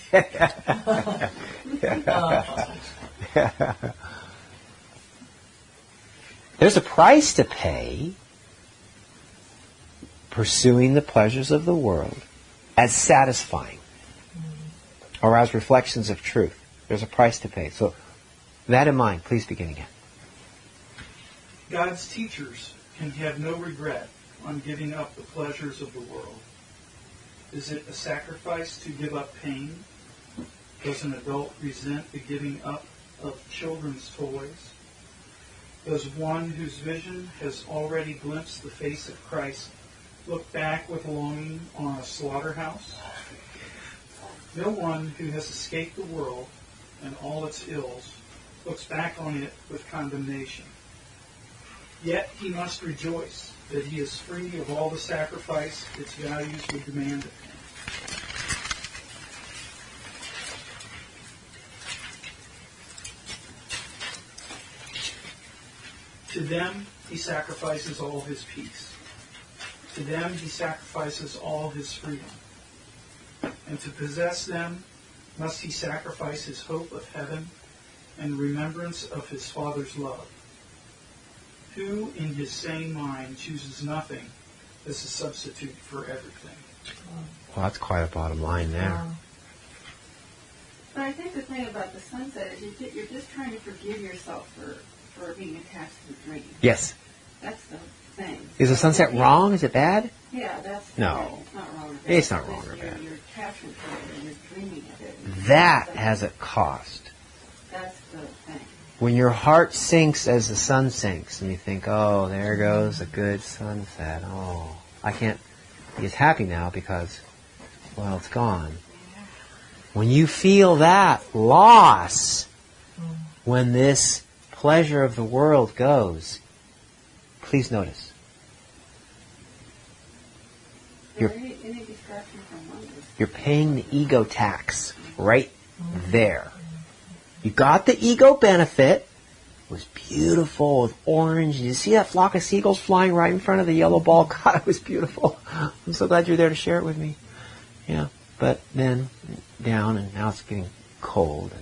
There's a price to pay pursuing the pleasures of the world as satisfying or as reflections of truth. There's a price to pay. So, that in mind, please begin again. God's teachers can have no regret on giving up the pleasures of the world. Is it a sacrifice to give up pain? Does an adult resent the giving up of children's toys? Does one whose vision has already glimpsed the face of Christ look back with longing on a slaughterhouse? No one who has escaped the world and all its ills looks back on it with condemnation. Yet he must rejoice that he is free of all the sacrifice its values would demand of him. To them he sacrifices all his peace. To them he sacrifices all his freedom. And to possess them must he sacrifice his hope of heaven and remembrance of his Father's love. Who in his sane mind chooses nothing as a substitute for everything? Well, that's quite a bottom line there. But I think the thing about the sunset is you're just trying to forgive yourself for being attached to the dream. Yes. That's the thing. Is the sunset wrong? Is it bad? Yeah, that's No. It's not wrong or bad. It's not wrong or Your bad. attachment to it and you're dreaming of it. That has a cost. That's the thing. When your heart sinks as the sun sinks and you think, oh, there goes a good sunset. Oh, I can't He is happy now because, well, it's gone. When you feel that loss, when this pleasure of the world goes, please notice. You're paying the ego tax right there. You got the ego benefit. It was beautiful with orange. Did you see that flock of seagulls flying right in front of the yellow ball? God, it was beautiful. I'm so glad you're there to share it with me. Yeah, but then down, and now it's getting cold.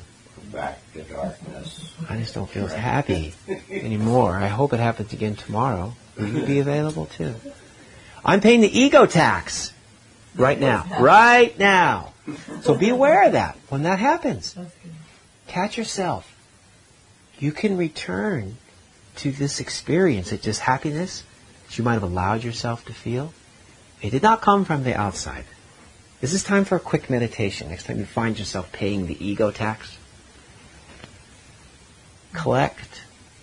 Back to darkness. I just don't feel as happy anymore. I hope it happens again tomorrow. Will you be available too? I'm paying the ego tax right now. Right now. So be aware of that when that happens. Catch yourself. You can return to this experience, it's just happiness that you might have allowed yourself to feel. It did not come from the outside. This is time for a quick meditation. Next time you find yourself paying the ego tax, collect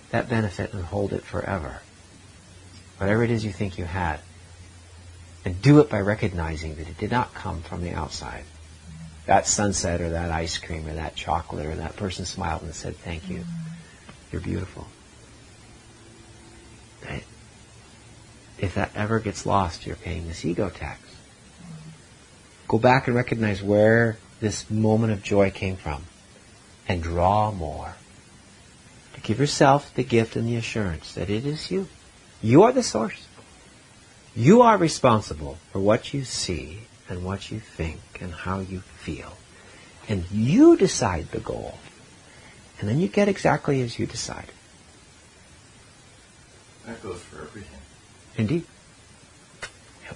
that benefit and hold it forever. Whatever it is you think you had. And do it by recognizing that it did not come from the outside. That sunset or that ice cream or that chocolate or that person smiled and said, thank you. You're beautiful. Right? If that ever gets lost, you're paying this ego tax. Go back and recognize where this moment of joy came from and draw more. To give yourself the gift and the assurance that it is you. You are the source. You are responsible for what you see and what you think and how you feel. And you decide the goal. And then you get exactly as you decide. That goes for everything. Indeed. Yep.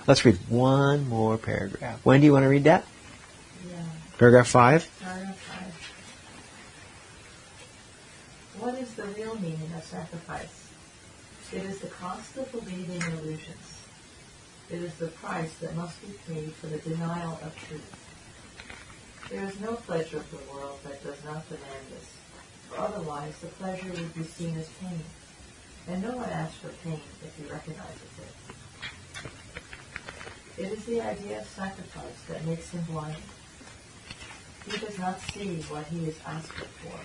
Let's read one more paragraph. When do you want to read that? Yeah. Paragraph 5? Paragraph 5. What is the real meaning of sacrifice? It is the cost of believing in illusions. It is the price that must be paid for the denial of truth. There is no pleasure of the world that does not demand this, for otherwise the pleasure would be seen as pain, and no one asks for pain if he recognizes it. It is the idea of sacrifice that makes him blind. He does not see what he is asking for.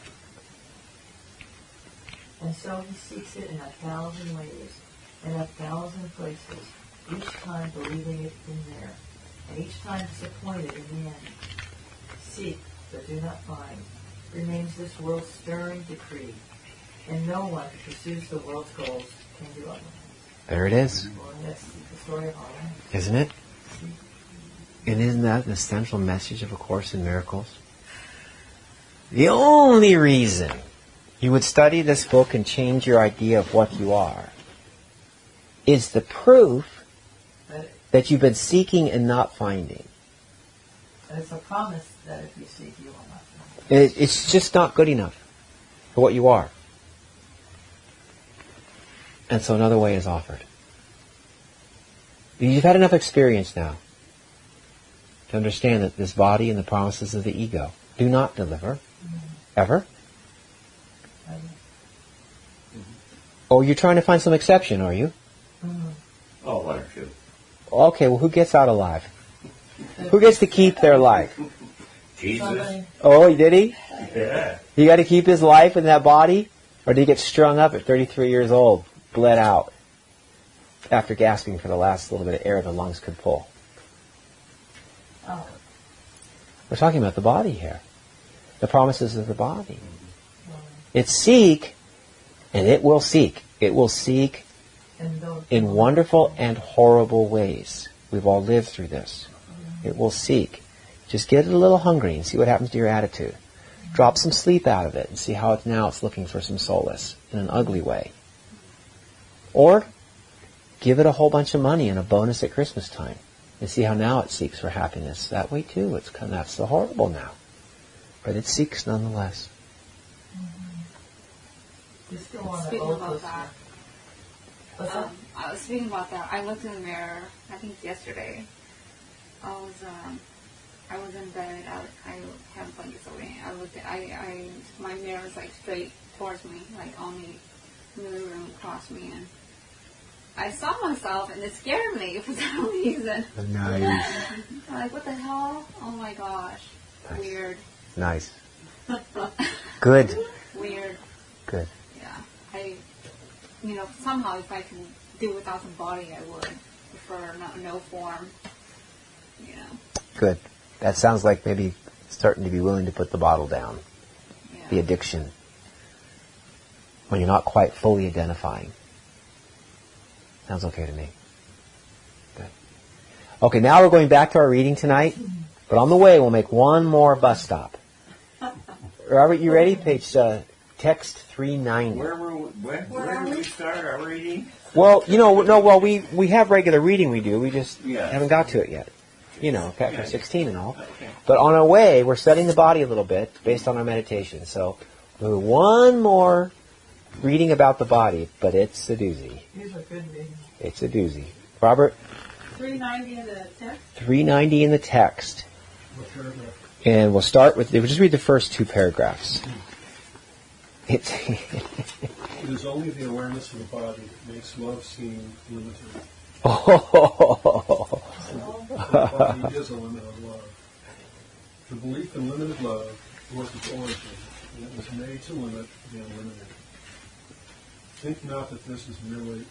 And so he seeks it in 1,000 ways, in 1,000 places, each time believing it in there, and each time disappointed in the end. Seek, but do not find, remains this world's stern decree, and no one who pursues the world's goals can do otherwise. There it is. Well, that's the story of our life. Isn't it? And isn't that the central message of A Course in Miracles? The only reason you would study this book and change your idea of what you are is the proof that you've been seeking and not finding. And it's a promise that if you seek, you will not find. It's just not good enough for what you are. And so another way is offered. You've had enough experience now to understand that this body and the promises of the ego do not deliver. Ever. Oh, you're trying to find some exception, are you? Oh, one or two. Okay, well, who gets out alive? Who gets to keep their life? Jesus. Oh, did he? Yeah. He got to keep his life in that body? Or did he get strung up at 33 years old, bled out, after gasping for the last little bit of air the lungs could pull? Oh. We're talking about the body here. The promises of the body. It's seek, and it will seek. It will seek in wonderful and horrible ways. We've all lived through this. It will seek. Just get it a little hungry and see what happens to your attitude. Drop some sleep out of it and see how it's looking for some solace in an ugly way. Or give it a whole bunch of money and a bonus at Christmas time and see how now it seeks for happiness. That way too. That's so horrible now. But it seeks nonetheless. You still want to Speaking about that. What's that? I was speaking about that. I looked in the mirror, I think yesterday. I was in bed. I had blankets over me. I looked at, my mirror was like straight towards me, like on me, in the room across me, and I saw myself and it scared me for some reason. Nice. I'm like, what the hell? Oh my gosh. Nice. Weird. Nice. Good. Weird. Good. Yeah. Somehow if I can do without the body, I would prefer no form. Good. That sounds like maybe starting to be willing to put the bottle down. Yeah. The addiction. When you're not quite fully identifying. Sounds okay to me. Good. Okay, now we're going back to our reading tonight. But on the way, we'll make one more bus stop. Robert, you ready? Page text 390. Where did we start our reading? Well, we have regular reading we do. We just haven't got to it yet. Chapter 16 and all. Okay. But on our way, we're studying the body a little bit based on our meditation. So, one more reading about the body, but it's a doozy. These are good readings. It's a doozy. Robert? 390 in the text? 390 in the text. What paragraph? And we'll start with, we'll just read the first two paragraphs. It's It is only the awareness of the body that makes love seem limited. oh, The body is a limit of love. The belief in limited love was its origin, and it was made to limit the unlimited. Think not that this is merely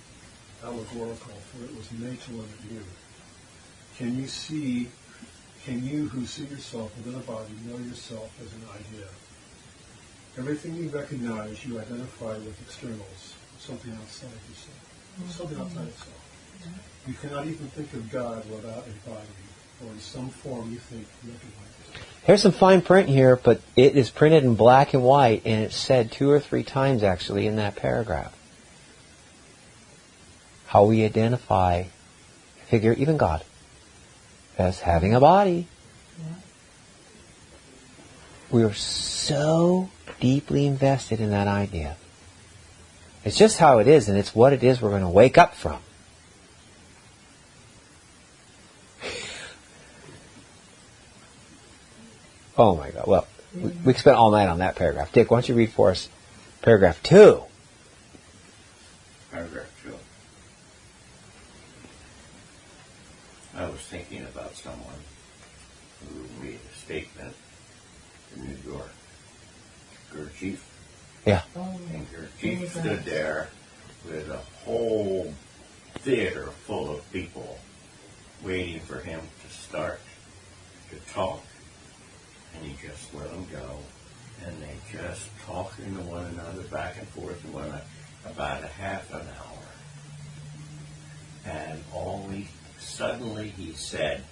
allegorical, for it was made to limit you. Can you who see yourself within a body know yourself as an idea? Everything you recognize, you identify with externals, something outside yourself, something outside itself. You cannot even think of God without a body, or in some form you think you recognize it. Here's some fine print here, but it is printed in black and white, and it's said 2 or 3 times actually in that paragraph. How we identify, figure, even God, as having a body. Yeah. We are so deeply invested in that idea. It's just how it is, and it's what it is we're going to wake up from. Oh my God. Well, we could spend all night on that paragraph. Dick, why don't you read for us paragraph 2? Paragraph 2. I was thinking about someone who made a statement in New York. Gurdjieff. Yeah. And Gurdjieff stood there with a whole theater full of people waiting for him to start to talk. And he just let them go. And they just talking to one another back and forth and went about a half an hour. And suddenly he said,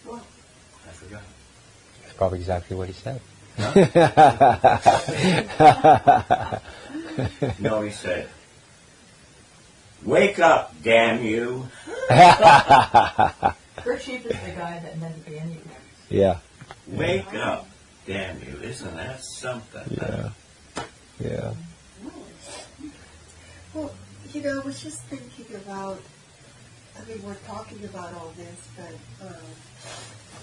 What? I forgot. That's probably exactly what he said. No, he said, "Wake up, damn you." Gurdjieff is the guy that invented the Enneagram. Yeah. Wake up, damn you. Isn't that something? Yeah. Yeah. Well, I was just thinking about, we're talking about all this, but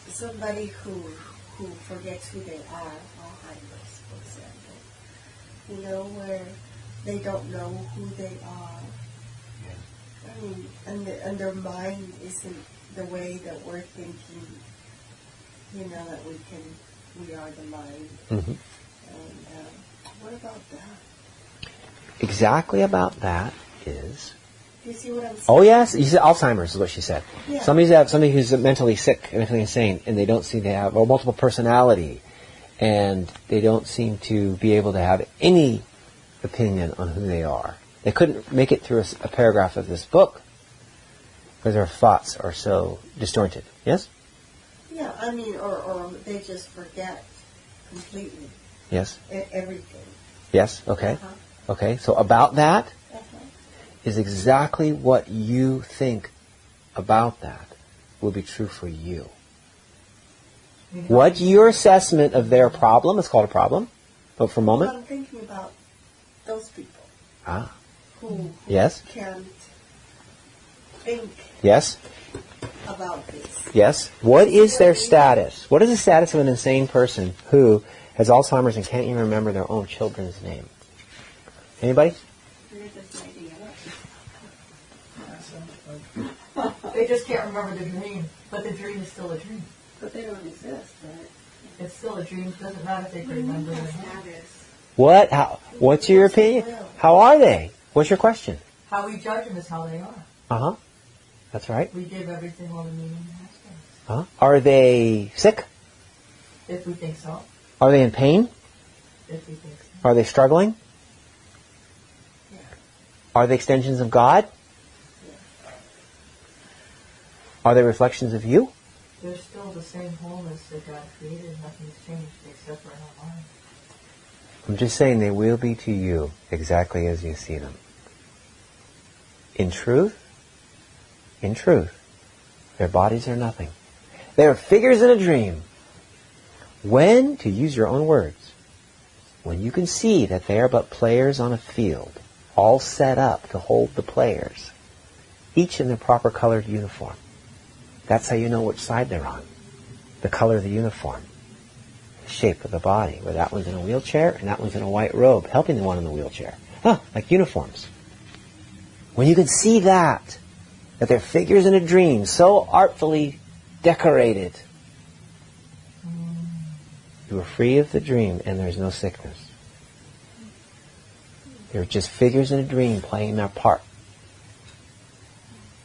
somebody who forgets who they are, Alzheimer's, for example, where they don't know who they are. I mean, and their mind isn't the way that we're thinking, that we are the mind. Mm-hmm. And what about that? Exactly about that is... Do you see what I'm saying? Oh, yes. You said Alzheimer's is what she said. Yeah. Somebody who's mentally sick, mentally insane, and they don't seem to have a multiple personality, and they don't seem to be able to have any opinion on who they are. They couldn't make it through a paragraph of this book because their thoughts are so distorted. Yes? Yeah, or they just forget completely Yes? everything. Yes? Okay. Uh-huh. Okay. So about that Uh-huh. is exactly what you think about that will be true for you. What's your assessment of their problem? It's called a problem. But for a Well, moment. I'm thinking about those people Ah. who Yes? can't think Yes? about this. Yes? What is their status? What is the status of an insane person who has Alzheimer's and can't even remember their own children's name? Anybody? They're just making it They just can't remember the dream, but the dream is still a dream. But they don't exist, right? It's still a dream. It doesn't matter if they can remember it. What? What's your opinion? How are they? What's your question? How we judge them is how they are. Uh-huh. That's right. We give everything all the meaning it has to. Uh-huh. Are they sick? If we think so. Are they in pain? If we think so. Are they struggling? Yeah. Are they extensions of God? Yeah. Are they reflections of you? They're still the same wholeness that God created. Nothing's changed except for our mind. I'm just saying they will be to you exactly as you see them. In truth, their bodies are nothing. They are figures in a dream. When, to use your own words, when you can see that they are but players on a field, all set up to hold the players, each in their proper colored uniform. That's how you know which side they're on. The color of the uniform. The shape of the body, where that one's in a wheelchair and that one's in a white robe, helping the one in the wheelchair. Like uniforms. When you can see that they're figures in a dream, so artfully decorated, you are free of the dream and there's no sickness. They're just figures in a dream playing their part.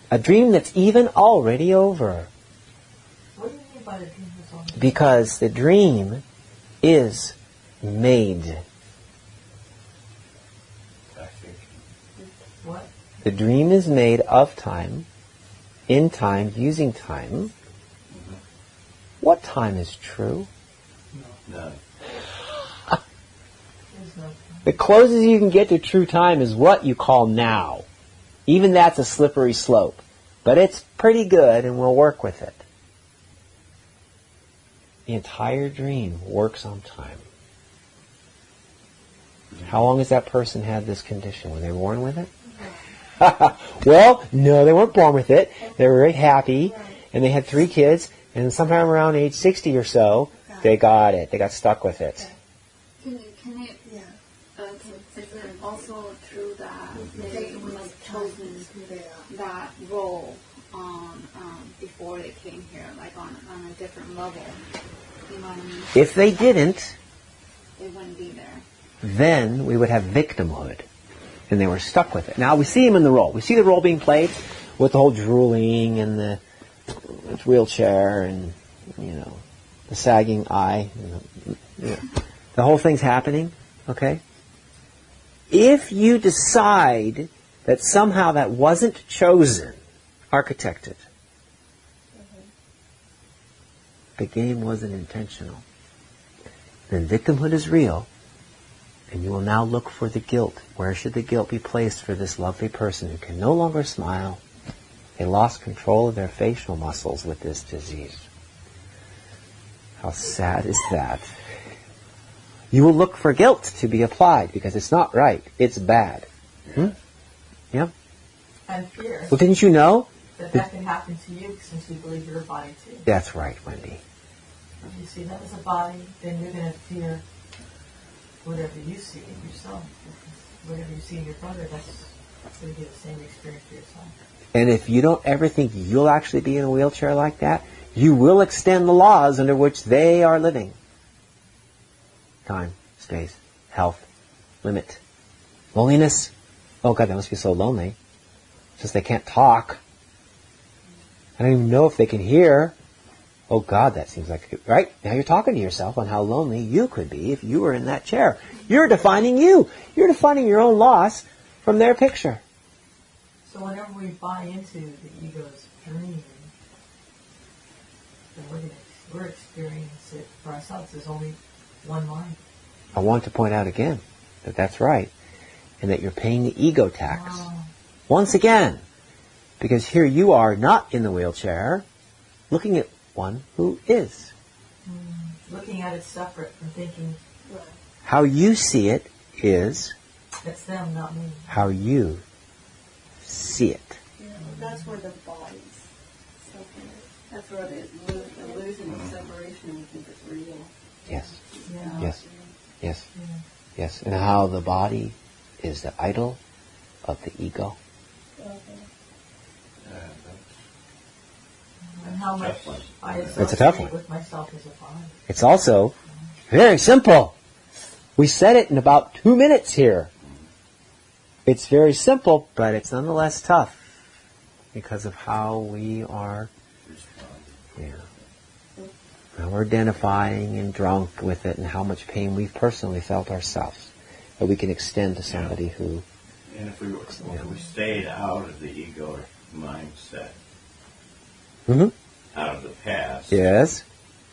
A dream that's even already over. What do you mean by the dream is over? Because the dream is made. What? The dream is made of time, in time, using time. What time is true? None. There's no time. The closest you can get to true time is what you call now. Even that's a slippery slope. But it's pretty good and we'll work with it. The entire dream works on time. How long has that person had this condition? Were they born with it? Well, no, they weren't born with it. They were very happy, and they had 3 kids, and sometime around age 60 or so, they got it. They got stuck with it. Can it is it also true that they like chosen that role before they came here, like on a different level? You know what I mean? If they didn't, They wouldn't be there. then we would have victimhood. And they were stuck with it. Now, we see him in the role. We see the role being played with the whole drooling and the wheelchair and, the sagging eye. The whole thing's happening, okay? If you decide that somehow that wasn't chosen, architected, the game wasn't intentional, then victimhood is real. And you will now look for the guilt. Where should the guilt be placed for this lovely person who can no longer smile? They lost control of their facial muscles with this disease. How sad is that? You will look for guilt to be applied because it's not right. It's bad. Yeah? And fear. Well, didn't you know? That can happen to you since you believe you're a body too. That's right, Wendy. If you see that as a body, then you're going to fear whatever you see in yourself. Whatever you see in your brother, that's going to be the same experience for yourself. And if you don't ever think you'll actually be in a wheelchair like that, you will extend the laws under which they are living. Time, space, health, limit. Loneliness. Oh God, they must be so lonely. Since they can't talk. I don't even know if they can hear. Oh God, that seems like, right? Now you're talking to yourself on how lonely you could be if you were in that chair. You're defining you. You're defining your own loss from their picture. So whenever we buy into the ego's dream, then we're experiencing it for ourselves. There's only one mind. I want to point out again that that's right. And that you're paying the ego tax. Wow. Once again. Because here you are not in the wheelchair, looking at one who is. Looking at it separate from thinking, How you see it is it's them, not me. how you see it. That's where the body's separate. That's what it is. Illusion of separation, we think it's real. Yes. Yeah. Yes. Yes. Yeah. Yes. And how the body is the idol of the ego. And how much Tough one. I It's a tough associate one. with myself as a body. It's also very simple. We said it in about 2 minutes here. It's very simple, but it's nonetheless tough because of how we are, how we're identifying and drunk with it, and how much pain we've personally felt ourselves that we can extend to somebody who. And if we stayed out of the ego mindset, Mhm. out of the past, Yes.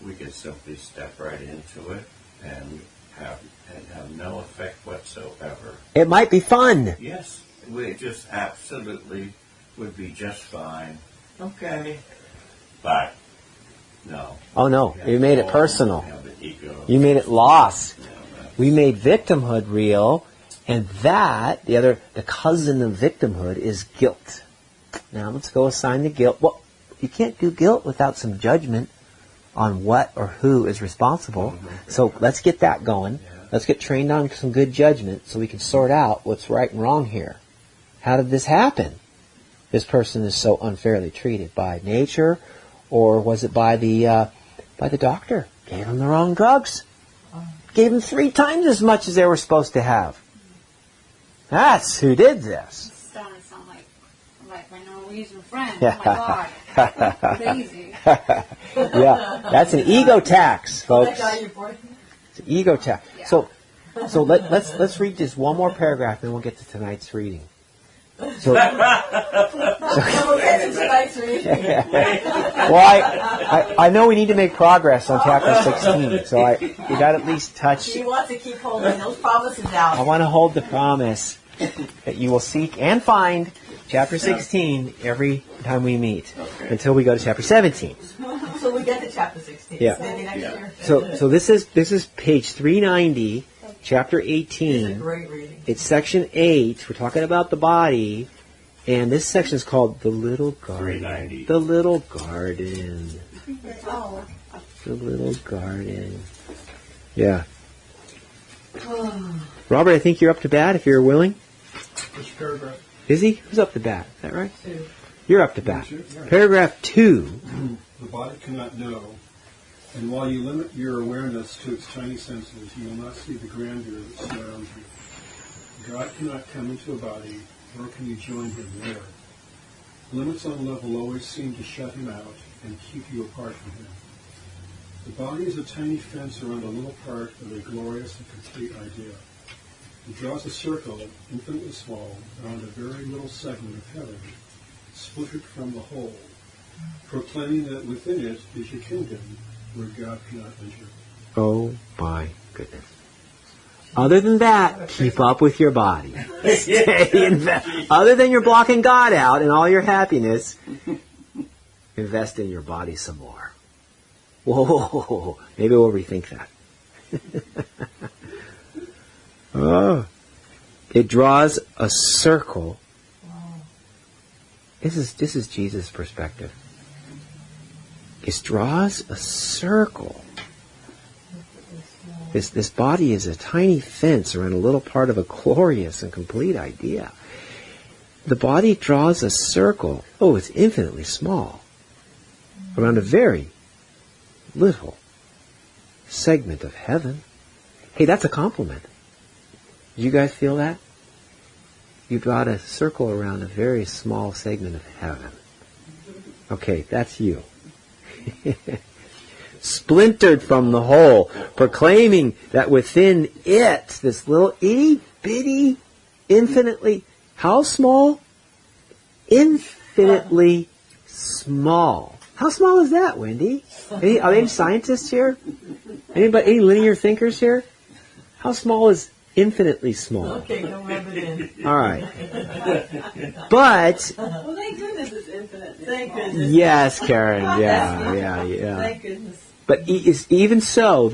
we could simply step right into it and have no effect whatsoever. It might be fun. Yes, we just absolutely would be just fine. Okay. But, no. Oh no, you made it personal. Yeah, the ego. You made it loss. Yeah, We made victimhood real, and that, the cousin of victimhood is guilt. Now let's go assign the guilt. Well, you can't do guilt without some judgment on what or who is responsible. So let's get that going. Let's get trained on some good judgment so we can sort out what's right and wrong here. How did this happen? This person is so unfairly treated by nature, or was it by the doctor? Gave him the wrong drugs. Gave him 3 times as much as they were supposed to have. That's who did this. It's starting to sound like my Norwegian friend. Oh my God. Crazy. Yeah, that's an ego tax, folks. That guy your boyfriend? It's an ego tax. Yeah. So let's read just one more paragraph, then we'll get to tonight's reading. So, We'll get to tonight's reading. well, I know we need to make progress on chapter 16, so we got to at least touch. She wants to keep holding those promises out. I want to hold the promise that you will seek and find chapter 16 every time we meet, until we go to chapter 17. So we get to chapter 16. Yeah. Maybe next year. So this is page 390, chapter It's a 18. great reading. It's section 8. We're talking about the body, and this section is called the little garden. 390. The little garden. Oh. The little garden. Yeah. Robert, I think you're up to bat if you're willing. Which paragraph? Is he? Who's up to bat? Is that right? 2. You're up to bat. Two, yeah. Paragraph 2. The body cannot know, and while you limit your awareness to its tiny senses, you will not see the grandeur that surrounds you. God cannot come into a body, nor can you join him there. Limits on love will always seem to shut him out and keep you apart from him. The body is a tiny fence around a little part of a glorious and complete idea. It draws a circle, infinitely small, around a very little segment of heaven, splintered from the whole, proclaiming that within it is your kingdom, where God cannot enter. Oh my goodness. Other than that, keep up with your body. Stay other than you're blocking God out and all your happiness, invest in your body some more. Whoa, maybe we'll rethink that. Oh, it draws a circle. This is Jesus' perspective. It draws a circle. This body is a tiny fence around a little part of a glorious and complete idea. The body draws a circle. Oh, it's infinitely small. Around a very little segment of heaven. Hey, that's a compliment. Did you guys feel that? You brought a circle around a very small segment of heaven. Okay, that's you. Splintered from the whole, proclaiming that within it, this little itty bitty, infinitely, how small? Infinitely small. How small is that, Wendy? Are there any scientists here? Anybody? Any linear thinkers here? How small is infinitely small? Okay, don't rub it in. All right. But Well, thank goodness it's infinite. Thank goodness. yes, Karen. Yeah. Thank goodness. But even so,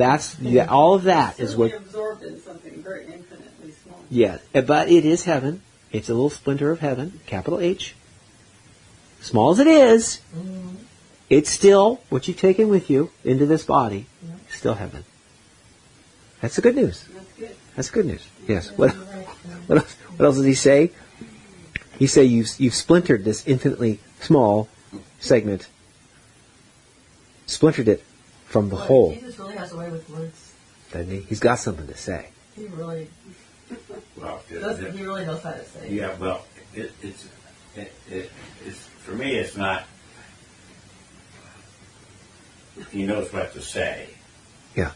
all of that is what. Absorbed in something very infinitely small. Yeah, but it is heaven. It's a little splinter of heaven, capital H. Small as it is, it's still what you've taken with you into this body. Yeah. Still heaven. That's the good news. That's good. That's good news. Yes. What else does he say? He say you've splintered this infinitely small segment. Splintered it from the whole. Jesus really has a way with words. Doesn't he? He's got something to say. He really Well, he really knows how to say it. yeah, well, it's for me, it's not, he knows what to say. Yeah.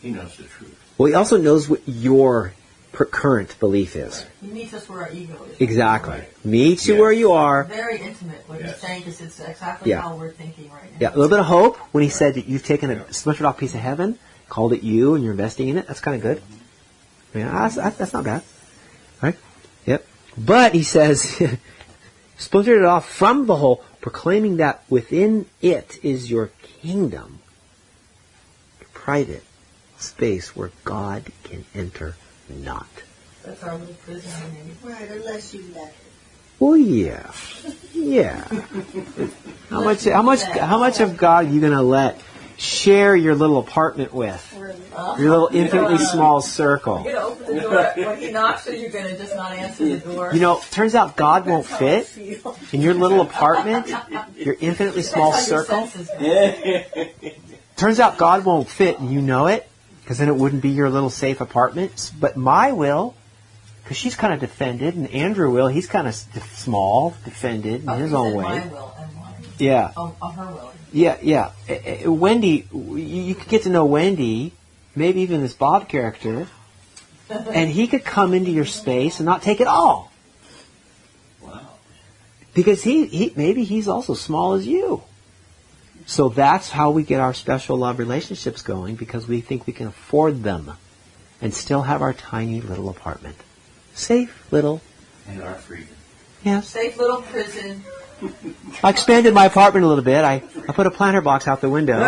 He knows the truth. Well, he also knows what your current belief is. He meets us where our ego is. Exactly. Right. Meets you Yes. where you are. Very intimate what he's Yes. saying because it's exactly Yeah. how we're thinking right now. Yeah, a little bit of hope when he said that you've taken a splintered off piece of heaven, called it you, and you're investing in it. That's kind of good. Yeah, that's not bad. Right? Yep. But he says, splintered it off from the whole, proclaiming that within it is your kingdom, your private space where God can enter not. That's our little prison. Right, unless you let it. Well, yeah, yeah. How much of God are you going to let share your little apartment with? Your little infinitely small circle. You're going to open the door when he knocks, or you're going to just not answer the door. You know, turns out God won't fit in your little apartment, your infinitely small That's how your circle. senses go. Turns out God won't fit, and you know it, because then it wouldn't be your little safe apartment. But my will, because she's kind of defended, and Andrew will, he's kind of small, defended in his own way. My will and mine. Yeah. Of her will. Yeah. Wendy, you could get to know Wendy, maybe even this Bob character, and he could come into your space and not take it all. Wow. Because maybe he's also small as you. So that's how we get our special love relationships going, because we think we can afford them and still have our tiny little apartment. Safe little. And our freedom. Yes. Safe little prison. I expanded my apartment a little bit. I put a planter box out the window.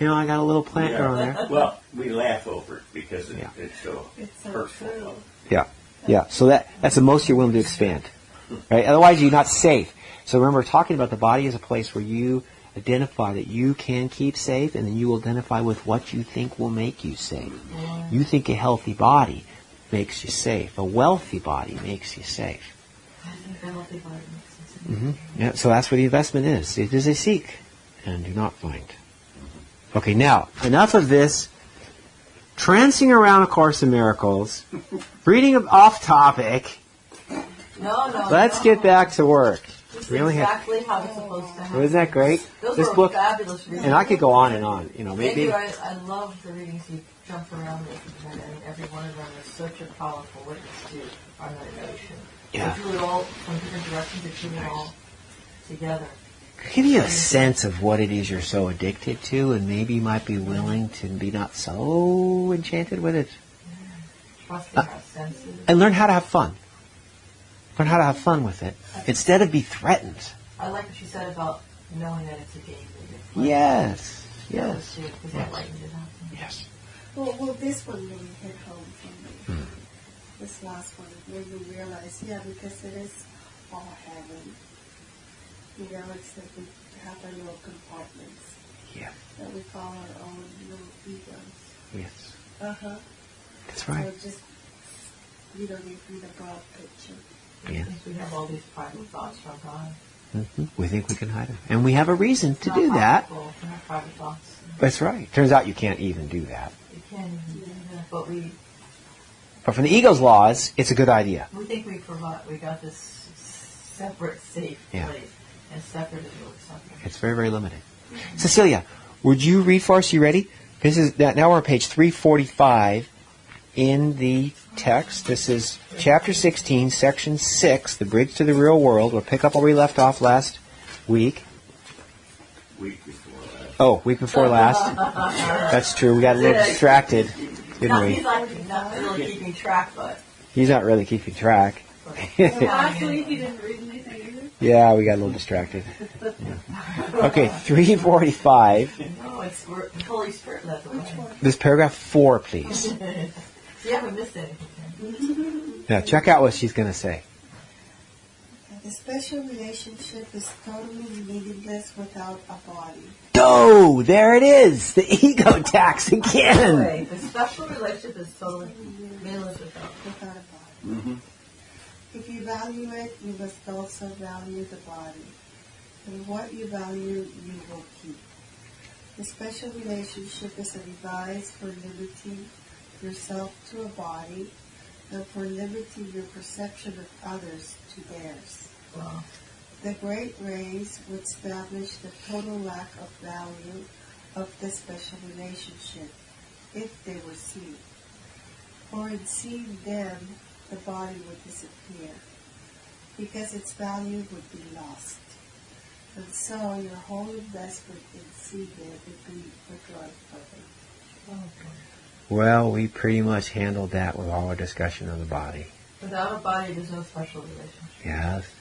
You know, I got a little plant growing there. Well, we laugh over it because Yeah. it's so It's so hurtful. true. Yeah. So that's the most you're willing to expand. Right? Otherwise, you're not safe. So remember, we're talking about the body as a place where you identify that you can keep safe, and then you identify with what you think will make you safe. You think a healthy body makes you safe. A wealthy body makes you safe. I think the healthy body makes sense. Yeah, so that's what the investment is. It is a seek and do not find. Okay, now, enough of this trancing around A Course in Miracles, reading off topic. No. Let's get back to work. This is We only have, exactly how it's supposed to happen. isn't that great? Those This were book, fabulous readings. and I could go on and on. You know, Thank maybe. you. I love the readings you jump around with. I mean, every one of them is such a powerful witness to our meditation. Yeah. They drew it all from different directions. They drew it all together. Give you a sense of what it is you're so addicted to, and maybe you might be willing to be not so enchanted with it. Trusting our senses. And learn how to have fun. Learn how to have fun with it instead of be threatened. I like what you said about knowing that it's a game that you're playing. Yes. That was good, because that lightened it up. Yes. Well, this one really hit home for me. This last one made me realize, because it is all heaven. You know, it's that we have our little compartments. Yeah. That we call our own little egos. Yes. Uh-huh. That's right. So just, you don't need the broad picture. Yeah. Because we have all these private thoughts from God. We think we can hide them. And we have a reason to Not do that. possible. They're not private thoughts. That's right. Turns out you can't even do that. You can't even do that. But we from the ego's laws, it's a good idea. We think we got this separate safe Yeah. place, and separate is really separate. It's very, very limited. Cecilia, would you read for us? You ready? This is now we're on page 345 in the text. This is chapter 16, section 6, the bridge to the real world. We'll pick up where we left off last week. Week before last. Oh, week before last. That's true. We got a little distracted, didn't No, we? he's not really keeping track, but He's not really keeping track. Last week you didn't read anything either. Yeah, we got a little distracted. Yeah. Okay, 345. no, it's the Holy Spirit led the way. This paragraph 4, please. You haven't missed anything. Now, check out what she's going to say. The special relationship is totally meaningless without a body. Oh, there it is. The ego tax again. Anyway, the special relationship is totally meaningless without. Without a body. Mm-hmm. If you value it, you must also value the body. And what you value, you will keep. The special relationship is a device for limiting yourself to a body and for limiting your perception of others to theirs. Wow. The great rays would establish the total lack of value of the special relationship if they were seen. For in seeing them, the body would disappear because its value would be lost. And so your whole investment in seeing it would be withdrawn from it. Okay. Well, we pretty much handled that with all our discussion of the body. Without a body, there's no special relationship. Yes.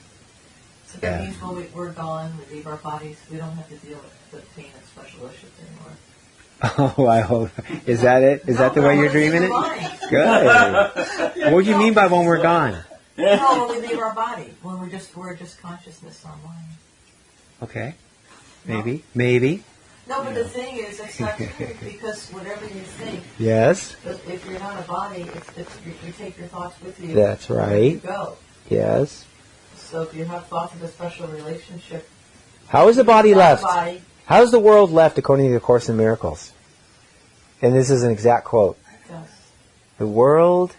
So that means when we're gone, we leave our bodies, we don't have to deal with the pain of special relationships anymore. Oh, I hope. Is that it? Is that the way you're dreaming it? Good. What do you mean by when we're gone? No, when we leave our body, when we're just consciousness online. Okay. Maybe. Maybe. No, but the thing is, it's not true because whatever you think, Yes. if you're not a body, you take your thoughts with you. That's wherever right. You go. Yes. So if you have thoughts of a special relationship, How is the body left? Body, How is the world left according to the Course in Miracles? And this is an exact quote. yes. The world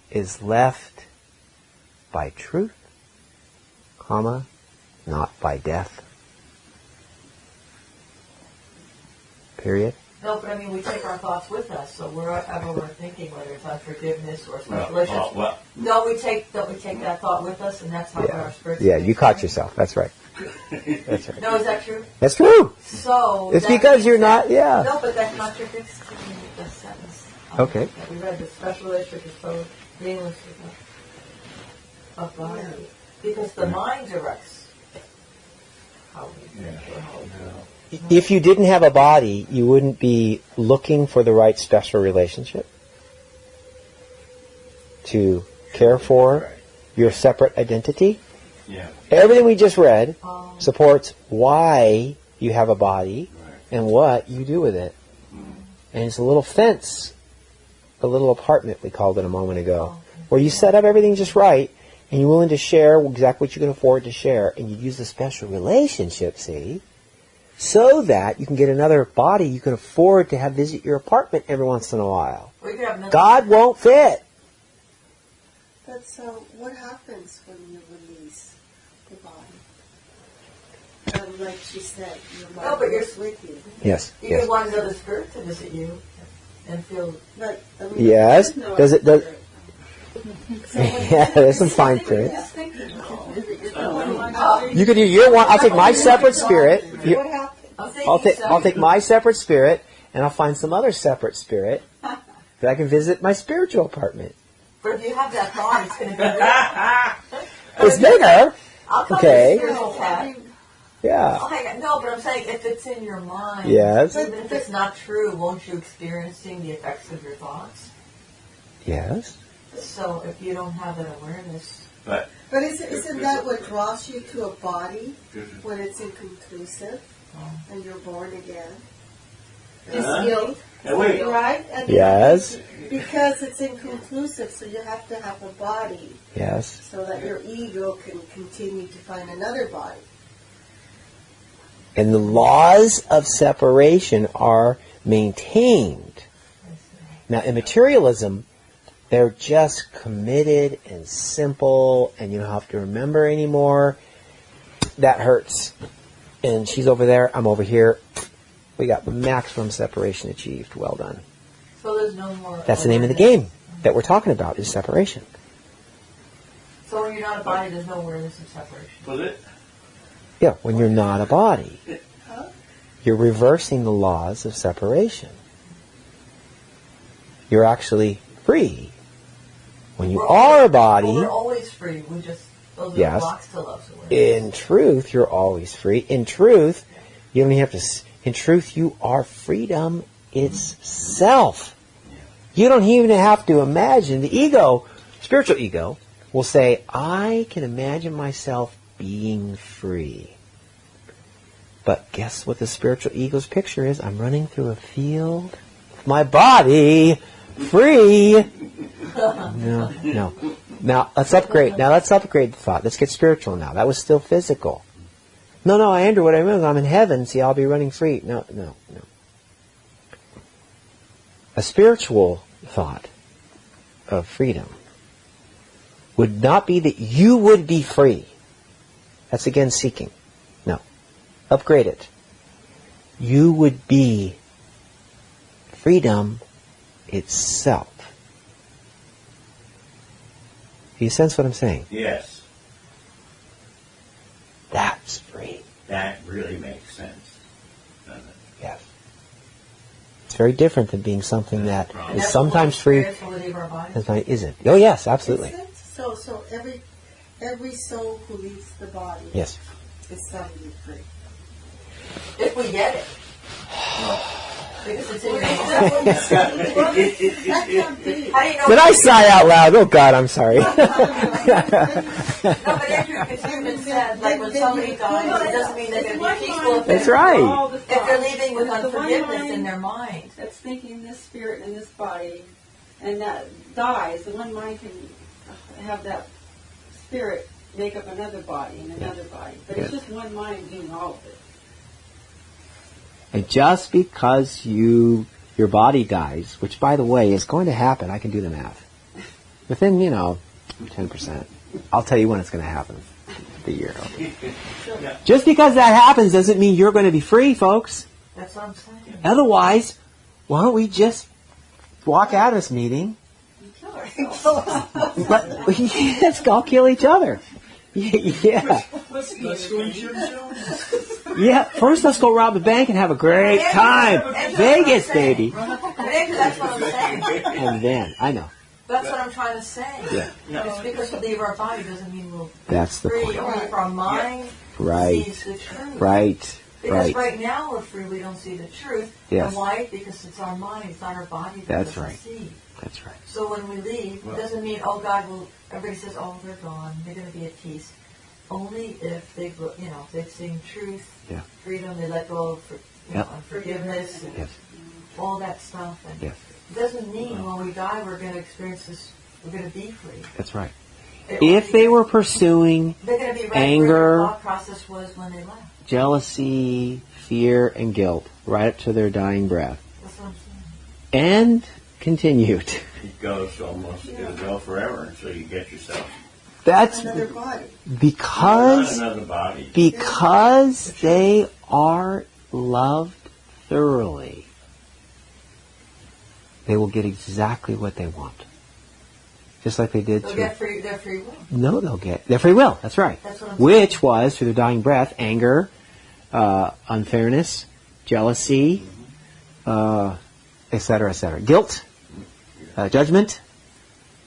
is left by truth, comma, not by death. Period. No, but I mean, we take our thoughts with us, so wherever we're thinking, whether it's unforgiveness or special relationship, don't we take that thought with us, and that's how our spirits. Yeah, you caught yourself. That's right. That's right. No, is that true? That's true. So It's because you're not. Yeah. No, but that contradicts the sentence. Okay. That we read the special relationship is so meaningless of body, because the mind directs how we think or how we feel. If you didn't have a body, you wouldn't be looking for the right special relationship to care for your separate identity. Yeah. Everything we just read supports why you have a body and what you do with it. And it's a little fence, a little apartment, we called it a moment ago, where you set up everything just right and you're willing to share exactly what you can afford to share, and you use the special relationship, see, so that you can get another body you can afford to have visit your apartment every once in a while. God won't fit. But so, what happens when you release the body? Like she said, your mind is with you. Yes. You Yes. can want another spirit to visit you and feel. But, I mean, Yes. no Does it? Does? spirit. Yeah. There's some fine print. Just thinking, You could do your one. I'll take my separate spirit. what happened? I'll take my separate spirit, and I'll find some other separate spirit that I can visit my spiritual apartment. But if you have that thought, it's going to be. It's bigger. I'll come Okay. to spiritual cat. Yeah. Okay, no, but I'm saying if it's in your mind, Yes. even if it's not true, won't you experiencing the effects of your thoughts? Yes. So if you don't have that awareness, But Isn't that what draws you to a body when it's inconclusive and you're born again? Is guilt, wait. right? And Yes. Because it's inconclusive, so you have to have a body Yes. so that your ego can continue to find another body. And the laws of separation are maintained. Now, in materialism, they're just committed and simple, and you don't have to remember anymore. That hurts. And she's over there, I'm over here. We got maximum separation achieved. Well done. so there's no more. That's the name of the game that we're talking about, is separation. So when you're not a body, there's no awareness of separation. was it? Yeah, when you're not a body, Huh? you're reversing the laws of separation. You're actually free. When you are a body, We're always free. We just those are Yes. the blocks to love's awareness. in truth, you're always free. In truth, you don't even have to. In truth, you are freedom itself. You don't even have to imagine. The ego, spiritual ego, will say, I can imagine myself being free. But guess what the spiritual ego's picture is? I'm running through a field with my body free. No. Now let's upgrade the thought. Let's get spiritual now. That was still physical. No, Andrew, what I mean is I'm in heaven, see, I'll be running free. No. A spiritual thought of freedom would not be that you would be free. That's again seeking. No. Upgrade it. You would be freedom itself. Do you sense what I'm saying? Yes. That's free. That really makes sense, doesn't it? Yes. It's very different than being something that And is sometimes free and sometimes isn't. Oh yes, absolutely. So every soul who leaves the body Yes. is suddenly free. If we get it. Because it's in your mind. That can't be. How do you know? Did I sigh out loud? Oh God, I'm sorry. No, but Andrew, it's even said, like when somebody dies, it doesn't mean they're going to be peaceful. That's right. If they're leaving with unforgiveness in their mind. That's thinking this spirit in this body, and that dies. The one mind can have that spirit make up another body and another body, but it's just one mind doing all of it. And just because your body dies, which by the way is going to happen, I can do the math. Within, 10%. I'll tell you when it's going to happen. The year. Just because that happens doesn't mean you're going to be free, folks. That's what I'm saying. Otherwise, why don't we just walk out of this meeting? Let's all kill each other. Yeah. Let's go and shoot Jones. Yeah. First, let's go rob a bank and have a great time. Vegas, baby. That's what I'm saying. And then, I know. That's what I'm trying to say. Yeah. Just because we leave our body doesn't mean we'll That's the free. point. Only if our mind Right. sees the truth. Right. Because right now we're free, we don't see the truth. Yes. And why? Because it's our mind, it's not our body that That's doesn't right. see. That's right. So when we leave, it doesn't mean, oh, God will, everybody says, oh, they're gone, they're going to be at peace. Only if they've, if they've seen truth, Yeah. freedom, they let go of Yep. unforgiveness, and Yes. all that stuff. And Yes. it doesn't mean when we die we're going to experience this, we're going to be free. That's right. It If only- they were pursuing they're going to be right anger, where their thought process was when they left. jealousy, fear, and guilt right up to their dying breath, That's what I'm saying. and continued. It goes almost, it'll go forever until you get yourself. That's Another body. because Not another body. they are loved thoroughly. They will get exactly what they want. Just like they did They'll to... get free, their free will. No, they'll get their free will. That's right. That's what I'm Which was, through their dying breath, anger, unfairness, jealousy, et cetera, et cetera. Guilt, judgment,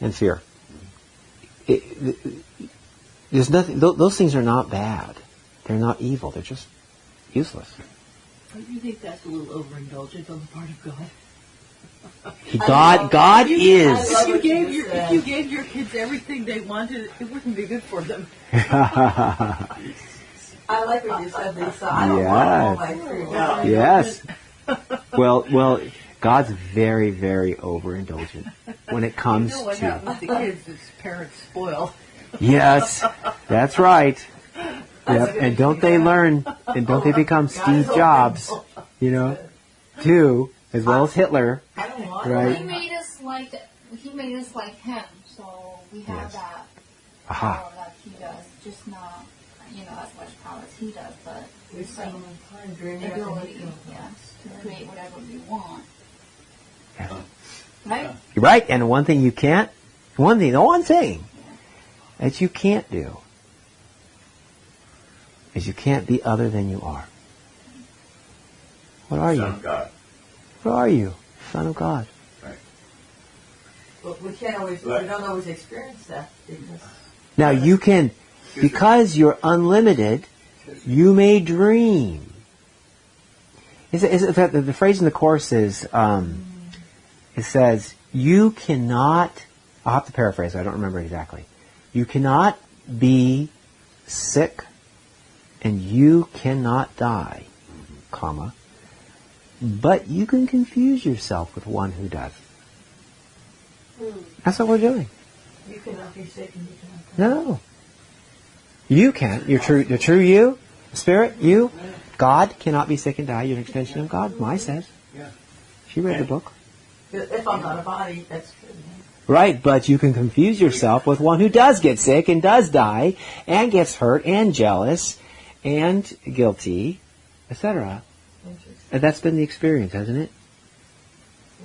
and fear. There's nothing. Those things are not bad. They're not evil. They're just useless. Don't you think that's a little overindulgent on the part of God? God is. If you gave your kids everything they wanted, it wouldn't be good for them. I like what you said, Lisa. I don't want all my free will. Yes. Well, God's very, very overindulgent when it comes You know what to. happens to kids is parents spoil. Yes, that's right. Yep. And don't they learn? And don't they become Steve Jobs? Too, as well as Hitler. I don't want Right. He made us like him, so we have Yes. that Aha. power like he does, just not as much power as he does, but We spend all the time dreaming up ability, and yes, to create whatever we want. Yeah. Right? You're right. And the one thing that you can't do is you can't be other than you are. What are Son you? of God. What are you? Son of God. But we don't always experience that because Now you can, because you're unlimited, you may dream. The phrase in the Course is, it says, you cannot, I'll have to paraphrase, I don't remember exactly. You cannot be sick and you cannot die, comma, but you can confuse yourself with one who does. That's what we're doing. You cannot be sick and you cannot die. No. You can't. You're true you, spirit, you. God cannot be sick and die. You're an extension of God. Mai says. Yeah. She read the book. If I'm not a body, that's true. Right, but you can confuse yourself with one who does get sick and does die and gets hurt and jealous and guilty, etc. And that's been the experience, hasn't it?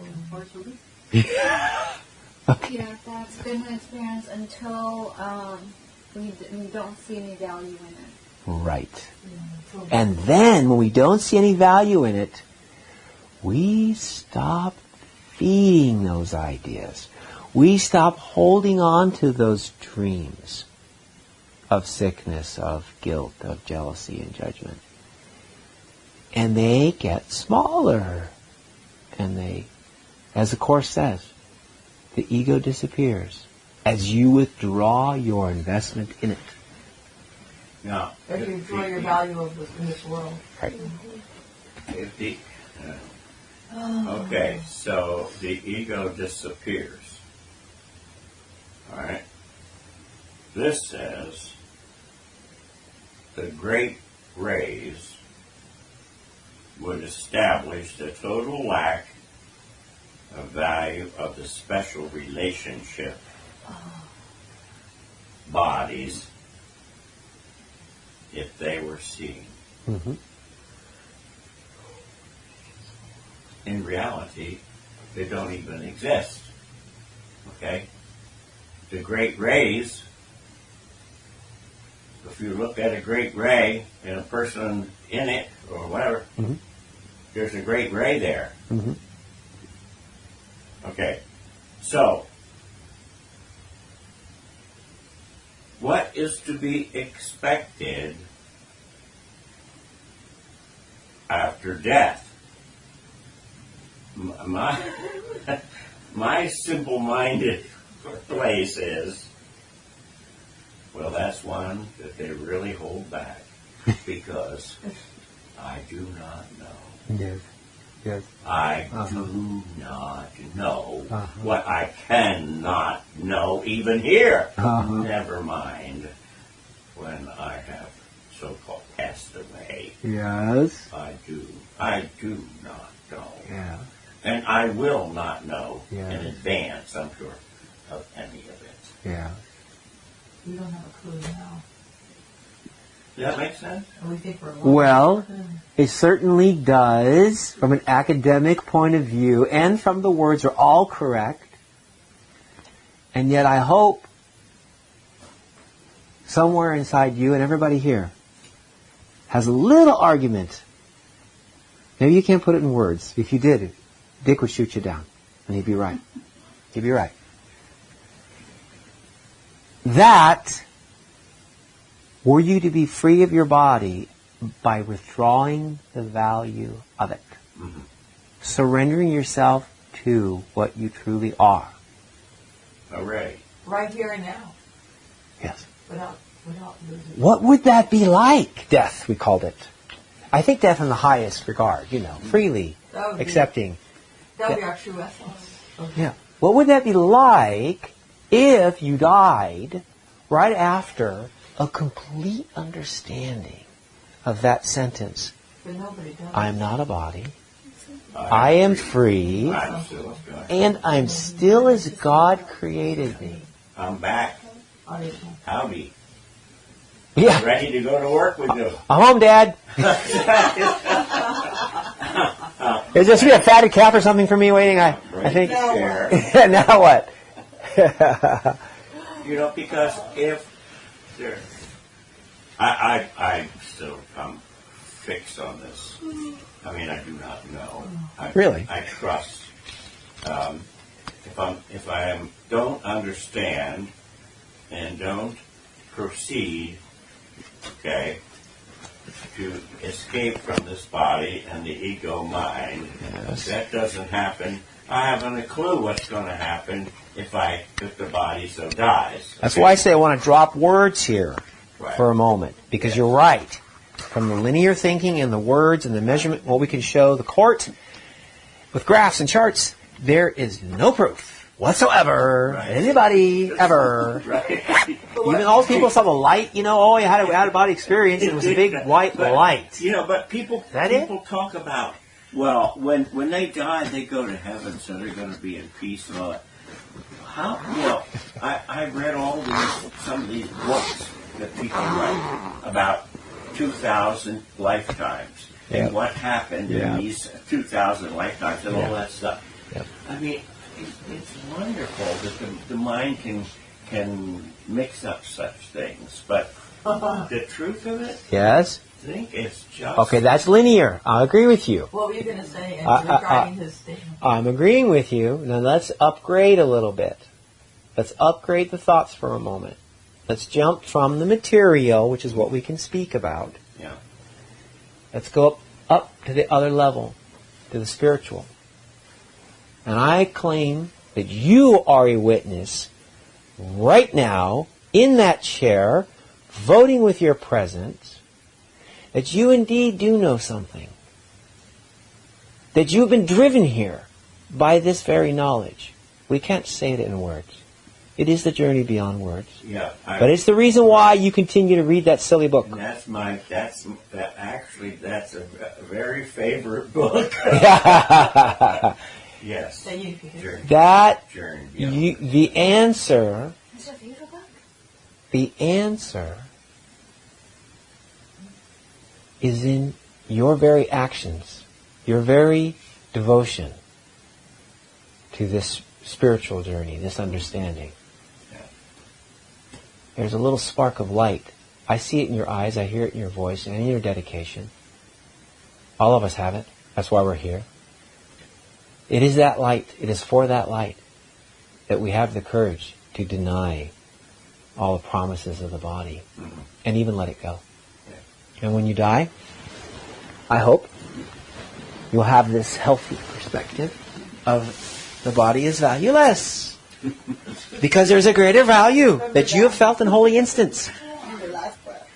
Unfortunately. Yeah, that's been the experience until we don't see any value in it. Right. And then, when we don't see any value in it, we stop feeding those ideas. We stop holding on to those dreams of sickness, of guilt, of jealousy and judgment. And they get smaller. And they, as the Course says, the ego disappears as you withdraw your investment in it. Now, Or you draw your value in this world. Right. if the, okay, so the ego disappears. All right. This says the great rays would establish the total lack of value of the special relationship bodies if they were seen. Mm-hmm. In reality, they don't even exist. Okay? The great rays, if you look at a great ray and a person in it or whatever, Mm-hmm. there's a great ray there. Mm-hmm. Okay, so what is to be expected after death? My simple-minded place is, well, that's one that they really hold back because I do not know. Yes. Yes. I do not know what I cannot know even here. Never mind when I have so-called passed away. Yes. I do not know. Yeah. And I will not know Yeah. in advance, I'm sure, of any of it. Yeah. We don't have a clue now. Does that make sense? And we think we're alone. Well, it certainly does, from an academic point of view, and from the words are all correct. And yet I hope somewhere inside you and everybody here has a little argument. Maybe you can't put it in words. If you did, Dick would shoot you down. And he'd be right. He'd be right. That, were you to be free of your body by withdrawing the value of it, surrendering yourself to what you truly are. Already. Right here and now. Yes. Without losing. What would that be like? Death, we called it. I think death in the highest regard, freely That would be- accepting. That would be our true essence. Yeah. What would that be like if you died right after a complete understanding of that sentence? But nobody does. I am not a body. I am free. I'm still God. And I'm still as God created me. I'm back. Howdy. Yeah. Ready to go to work with you. I'm home, Dad. Is there should be a fatted calf or something for me waiting? I think. Chair. Now what? Because if there, I still come fixed on this. I mean, I do not know. Really? I trust. If I don't understand and don't proceed, okay, to escape from this body and the ego mind, Yes. that doesn't happen. I haven't a clue what's going to happen if the body so dies. That's why I say I want to drop words here. for a moment. Because you're right. From the linear thinking and the words and the measurement, what we can show the court with graphs and charts, there is no proof whatsoever that anybody ever. Even all those people saw the light, you had an out-of-body experience, and it was a big white light. But people talk about, well, when they die, they go to heaven, so they're going to be in peace and all that. I've read some of these books that people write about 2,000 lifetimes and what happened in these 2,000 lifetimes and all that stuff. Yep. I mean, it's wonderful that the mind can mix up such things, but the truth of it, Yes? I think it's just... Okay, that's linear. I agree with you. What were you going to say? Regarding his statement. I'm agreeing with you. Now let's upgrade a little bit. Let's upgrade the thoughts for a moment. Let's jump from the material, which is what we can speak about. Yeah. Let's go up to the other level, to the spiritual. And I claim that you are a witness right now, in that chair, voting with your presence, that you indeed do know something. That you've been driven here by this very knowledge. We can't say it in words. It is the journey beyond words. Yeah. But it's the reason why you continue to read that silly book. And that's a very favorite book. Yes. The answer. Is it a favorite book? The answer is in your very actions, your very devotion to this spiritual journey, this understanding. There's a little spark of light. I see it in your eyes, I hear it in your voice, and in your dedication. All of us have it. That's why we're here. It is that light, it is for that light that we have the courage to deny all the promises of the body and even let it go. And when you die, I hope you'll have this healthy perspective of the body is valueless. Because there's a greater value that you have felt in holy instance.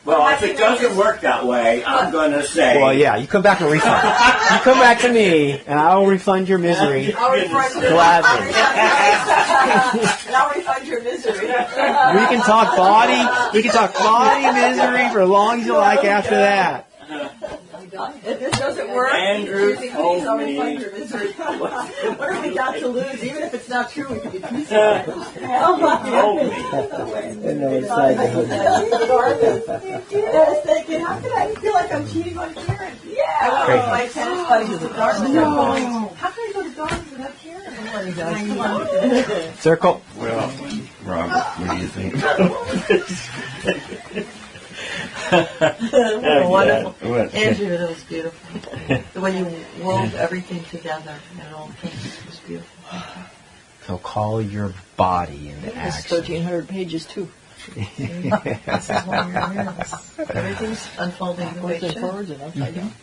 Well, if it doesn't work that way, I'm going to say... Well, yeah, you come back and refund. You come back to me, and I'll refund your misery. Gladly. And I'll refund your misery. We can talk body misery for as long as you like after that. If this doesn't work, Andrew I'll refund your misery. What have we got to lose? Even if it's not true, we can be peaceful. I was thinking, how can I feel like I'm cheating on Karen? Yeah. I went with my tennis buddies to the garden. They're going, how can I go to gardens without Karen? Come on. Circle. Well, Robert, what do you think? Wonderful. Andrew, that was beautiful. The way you wove everything together and it all came, it was beautiful. So call your body into It's action. 1,300 pages, too. This is why you're here. Everything's unfolding the way it Backwards and should. forwards and upside down.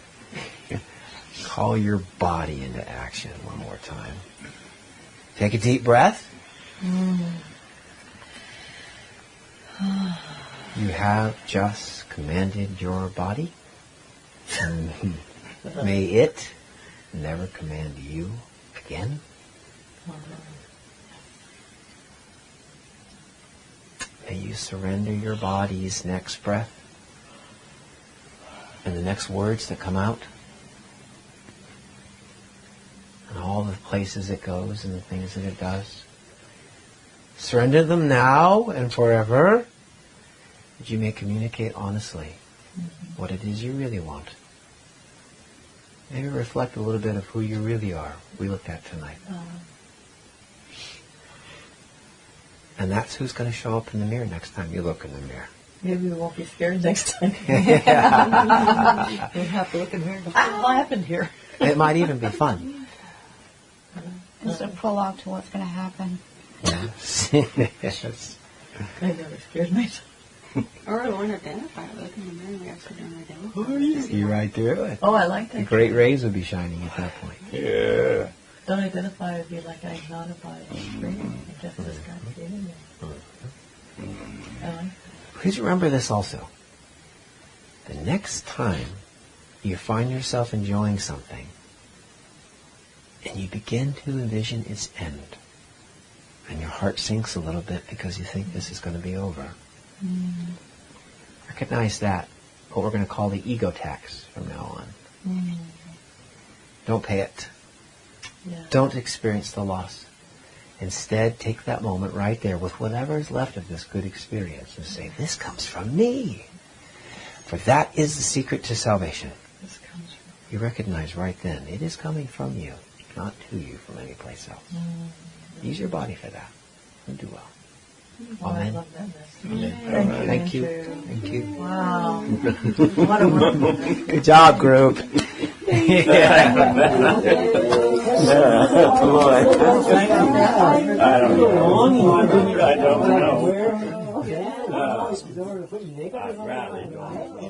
Call your body into action one more time. Take a deep breath. You have just commanded your body. And may it never command you again. May you surrender your body's next breath and the next words that come out and all the places it goes and the things that it does. Surrender them now and forever, that you may communicate honestly what it is you really want. Maybe reflect a little bit of who you really are, we looked at tonight. And that's who's going to show up in the mirror next time you look in the mirror. Maybe we won't be scared next time. We'll have to look in the mirror. What happened here? It might even be fun. It's a prologue to what's going to happen. Yes. Yes. I never scared myself. Or I won't identify it. Look in the mirror, we actually don't identify it. You're right through it. Oh, I like The that. great rays would be shining at that point. Yeah. Don't identify it, be like I identify it. It's great. I guess this God created me. I like Please remember this also. The next time you find yourself enjoying something and you begin to envision its end, and your heart sinks a little bit because you think this is going to be over, recognize that, what we're going to call the ego tax from now on. Don't pay it. Yeah. Don't experience the loss. Instead, take that moment right there with whatever is left of this good experience and say, this comes from me. For that is the secret to salvation. This comes from. You recognize right then, it is coming from you, not to you from any place else. Use your body for that. And do well. Oh, I Amen. love that message. Amen. Thank you. Andrew. Thank you. Wow. What a wonderful. Good job, group. Yeah. I don't know. I don't know. I'd rather don't.